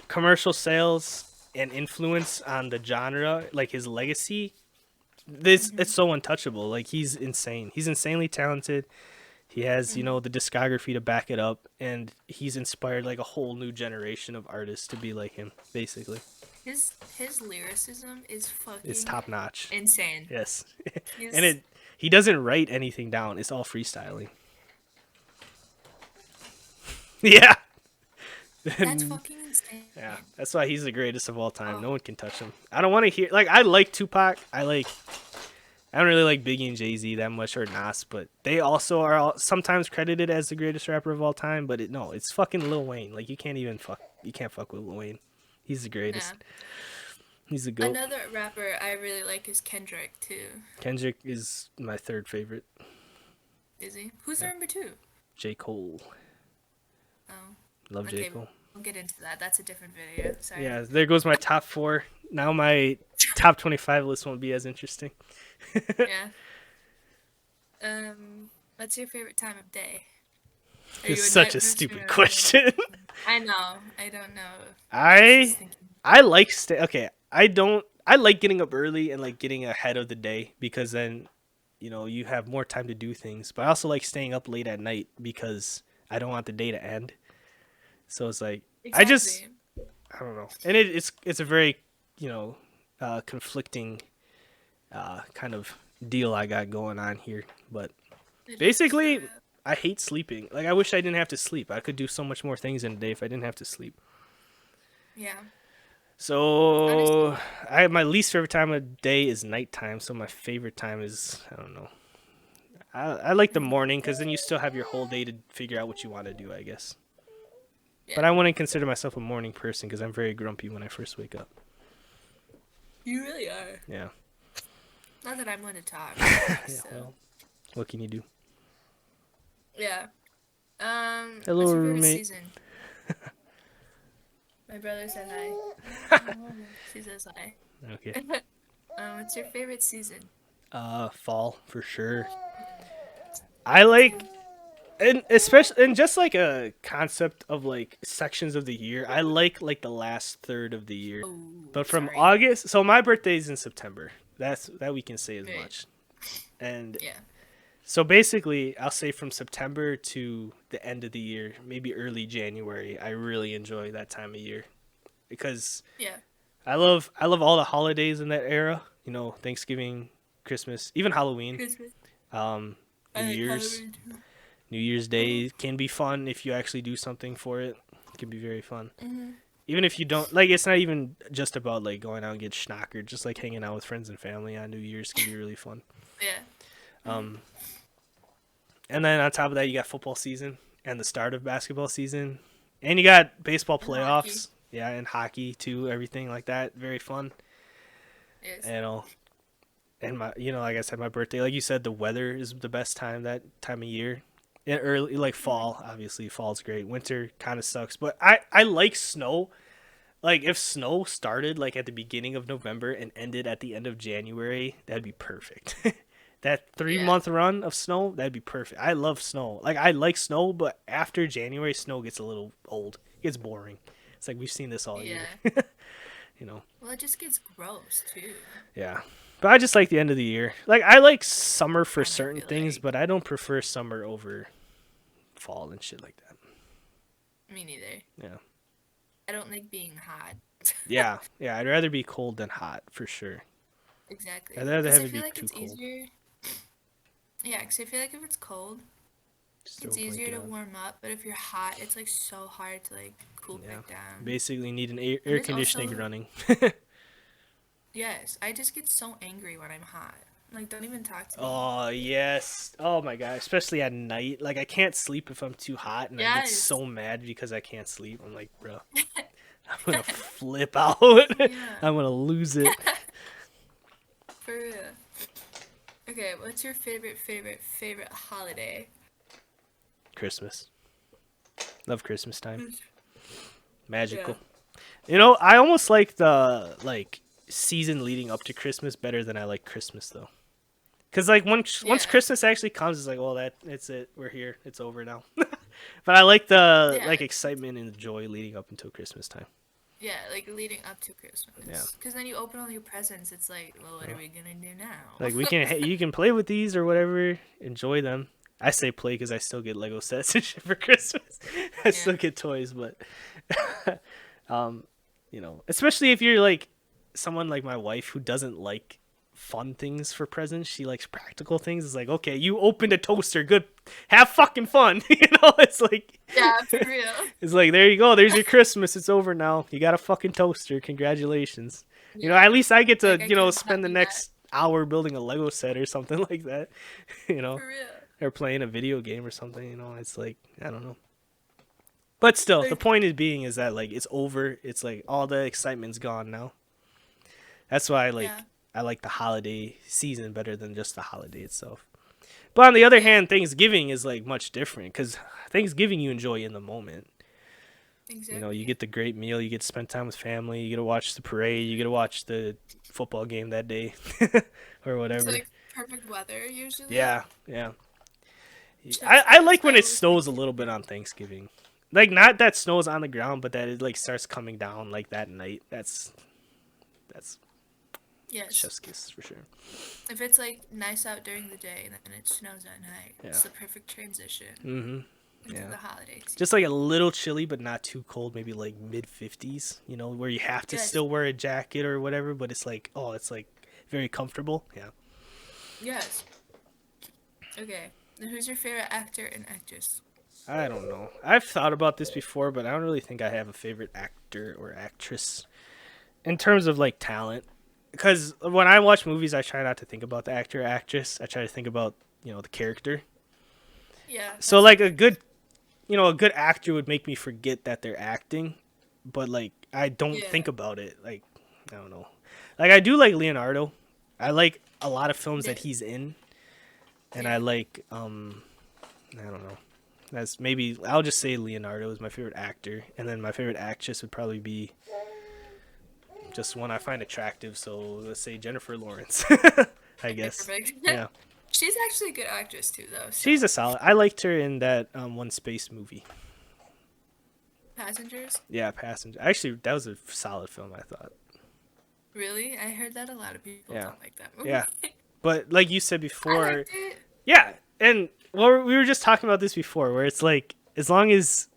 commercial sales, and influence on the genre, like his legacy, this it's so untouchable. Like he's insane. He's insanely talented. He has, the discography to back it up, and he's inspired like a whole new generation of artists to be like him, basically. His lyricism is It's fucking top notch. insane. Yes. And He's he doesn't write anything down. It's all freestyling. Yeah. that's fucking insane. Yeah, that's why he's the greatest of all time. No one can touch him. I don't want to hear I like Tupac. I don't really like Biggie and Jay-Z that much, or Nas, but they also are sometimes credited as the greatest rapper of all time. But it's fucking Lil Wayne. Like you can't fuck with Lil Wayne. He's the greatest. Yeah. He's the goat. Another rapper I really like is Kendrick too. Kendrick is my third favorite. Is he? Who's number two? J. Cole. Oh. Love Okay, J. Cole. we'll get into that. That's a different video. Sorry. Yeah, there goes my top 4. Now my top 25 list won't be as interesting. Yeah. What's your favorite time of day? Are you It's a such night a person stupid or a question. I know. I don't know. I was just I thinking. I like okay. I I like getting up early and like getting ahead of the day because then, you have more time to do things. But I also like staying up late at night because I don't want the day to end. So it's like Exactly. I don't know, and it's a very you know conflicting kind of deal I got going on here. But It is for basically, real. I hate sleeping. Like I wish I didn't have to sleep. I could do so much more things in a day if I didn't have to sleep. Yeah. So Honestly, my least favorite time of day is nighttime. So my favorite time is I don't know. I like the morning because then you still have your whole day to figure out what you want to do. I guess. yeah. But I wouldn't consider myself a morning person because I'm very grumpy when I first wake up. You really are. Yeah. Not that I'm going to talk, but Yeah. still. Well, what can you do? Yeah. Hello, What's your favorite roommate. season? My brother said hi. She says hi. Okay. What's your favorite season? Fall for sure. I Me like, too. and especially, and just like a concept of like sections of the year. I like the last third of the year, Oh, but from sorry. August. So my birthday's in September. That we can say as Right. much. And Yeah. so basically, I'll say from September to the end of the year, maybe early January. I really enjoy that time of year because Yeah. I love all the holidays in that era. Thanksgiving, Christmas, even Halloween, Christmas. um, I New like Year's. Halloween too. New Year's Mhm. Day can be fun if you actually do something for it. It can be very fun. Mhm. Even if you don't like, it's not even just about like going out and get schnockered. Just like hanging out with friends and family on New Year's can be really fun. Yeah. Mhm. Um, and then on top of that, you got football season and the start of basketball season, and you got baseball And hockey. playoffs. Yeah, and hockey too. Everything like that, very fun. Yes. You know, and like I said, my birthday, like you said, the weather is the best time that time of year. And early, like Mhm. fall, obviously fall's great. Winter kind of sucks, but I like snow. Like if snow started like at the beginning of November and ended at the end of January, that'd be perfect. That three Yeah. month run of snow, that'd be perfect. I love snow. Like I like snow, but after January, snow gets a little old. It gets boring. It's like we've seen this all year. Yeah. you know. Well, it just gets gross too. Yeah. But I just like the end of the year. Like I like summer for Fun, I certain feel things, like. but I don't prefer summer over fall and shit like that. Me neither. Yeah. I don't like being hot. Yeah. Yeah. I'd rather be cold than hot for sure. I'd Exactly. rather Because have I it feel be like too it's cold. easier. Yeah, because I feel like if it's cold, Just throw it's a easier blanket to on. warm up. But if you're hot, it's like so hard to like cool Yeah. back down. Basically need an air, And air there's conditioning also, running. yes, I just get so angry when I'm hot. Like, don't even talk to me. Oh, yes. Oh my god, especially at night. Like I can't sleep if I'm too hot and I get Yes. so mad because I can't sleep. I'm like, bro, I'm going to flip out. Yeah, I'm going to lose it. for real. Okay, what's your favorite holiday? Christmas. Love Christmas time. Yeah. Magical. I almost like the season leading up to Christmas better than I like Christmas though. Cause like once Yeah. Christmas actually comes, it's like, well, that's it. We're here. It's over now. But I like the Yeah. excitement and the joy leading up until Christmas time. Yeah, like leading up to Yeah. Christmas. Because then you open all your presents, it's like, well, what are Yeah. we gonna do now? Like you can play with these or whatever, enjoy them. I say play because I still get Lego sets and shit for Christmas. I Yeah. still get toys, but um, especially if you're like someone like my wife who doesn't like fun things for presents, she likes practical things. It's like, okay, you opened a toaster, good, have fucking fun. It's like Yeah, for real. it's like there you go, there's your Christmas. It's over now. You got a fucking toaster. Congratulations. Yeah. At least I get to, Like, I couldn't spend tell the you that. next hour building a Lego set or something like that. You know, For real. or playing a video game or something. It's like I don't know. But still, the Like, point is being is that like it's over. It's like all the excitement's gone now. That's why yeah. I like the holiday season better than just the holiday itself. But on the other Yeah. hand, Thanksgiving is like much different because Thanksgiving you enjoy in the moment. You Exactly. get the great meal, you get to spend time with family, you get to watch the parade, you get to watch the football game that day or It's whatever. like perfect weather usually. Yeah, yeah. Chef's I kiss. like I when it always snows a little bit Thanksgiving. on Thanksgiving. Like not that snows on the ground, but that it like starts coming down like that night. That's Yes. Chef's kiss for sure. If it's like nice out during the day and then it snows at night, Yeah. it's the perfect transition into Yeah. the holiday season. Just like a little chilly, but not too cold. Maybe like mid 50s. You know, where you have to Yes. still wear a jacket or whatever, but it's like very comfortable. Yeah. Yes. Okay. And who's your favorite actor and actress? I don't know. I've thought about this before, but I don't really think I have a favorite actor or actress in terms of like talent. Because when I watch movies, I try not to think about the actor or actress. I try to think about the character. Yeah. So like a good actor would make me forget that they're acting, but like I don't think about it. Like I don't know. Like I do like Leonardo. I like a lot of films that he's in, and I like I don't know. That's maybe I'll just say Leonardo is my favorite actor, and then my favorite actress would probably be just one I find attractive. So let's say Jennifer Lawrence. I guess. Perfect. Yeah. She's actually a good actress too, though. So. She's a solid. I liked her in that one space movie. Passengers? Yeah, Passenger. Actually, that was a solid film, I thought. Really? I heard that a lot of people don't like that movie. Yeah. But like you said I before, liked it. yeah, and well, we were just talking about this before, where it's like as long as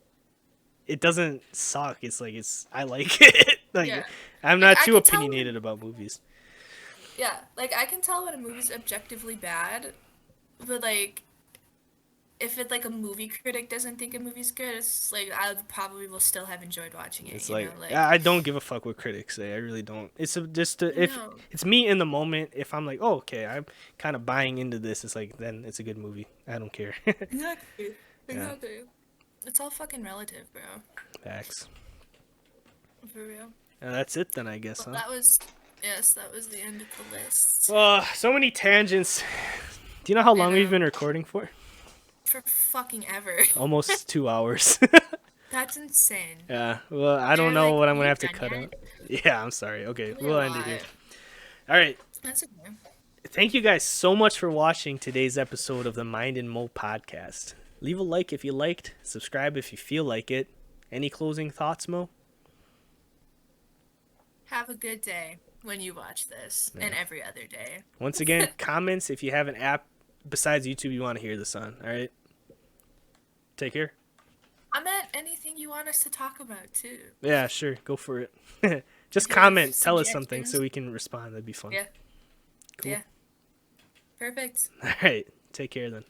it doesn't suck, it's like I like it. Like Yeah. I'm Like, not I too can tell opinionated about movies. Yeah, like I can tell when a movie's objectively bad, but like if it like a movie critic doesn't think a movie's good, it's like I probably will still have enjoyed watching it. It's You like know, like I don't give a fuck what critics say. I really don't. It's if no, it's me in the moment. If I'm like, oh, okay, I'm kind of buying into this. It's like then it's a good movie. I don't care. exactly, Yeah. exactly. It's all fucking relative, bro. Facts. For real. That's it then, I guess, Well, huh? that was the end of the list. So many tangents. Do you know how long we've been recording for? For fucking ever. Almost 2 hours. That's insane. Yeah. Well, I don't They're know like, what I'm "You gonna have to done cut yet?" out. Yeah, I'm sorry. Okay, Really we'll a end it here. lot. All right. That's okay. Thank you guys so much for watching today's episode of the Mind and Mo podcast. Leave a like if you liked. Subscribe if you feel like it. Any closing thoughts, Mo? Have a good day when you watch this, and every other day. Once again, comments if you have an app besides YouTube you want to hear this on. All right. Take care. I meant anything you want us to talk about too. Yeah, sure. Go for it. Just Do you have comment. Tell us something suggestions? so we can respond. That'd be fun. Yeah. Cool. Yeah. Perfect. All right. Take care then.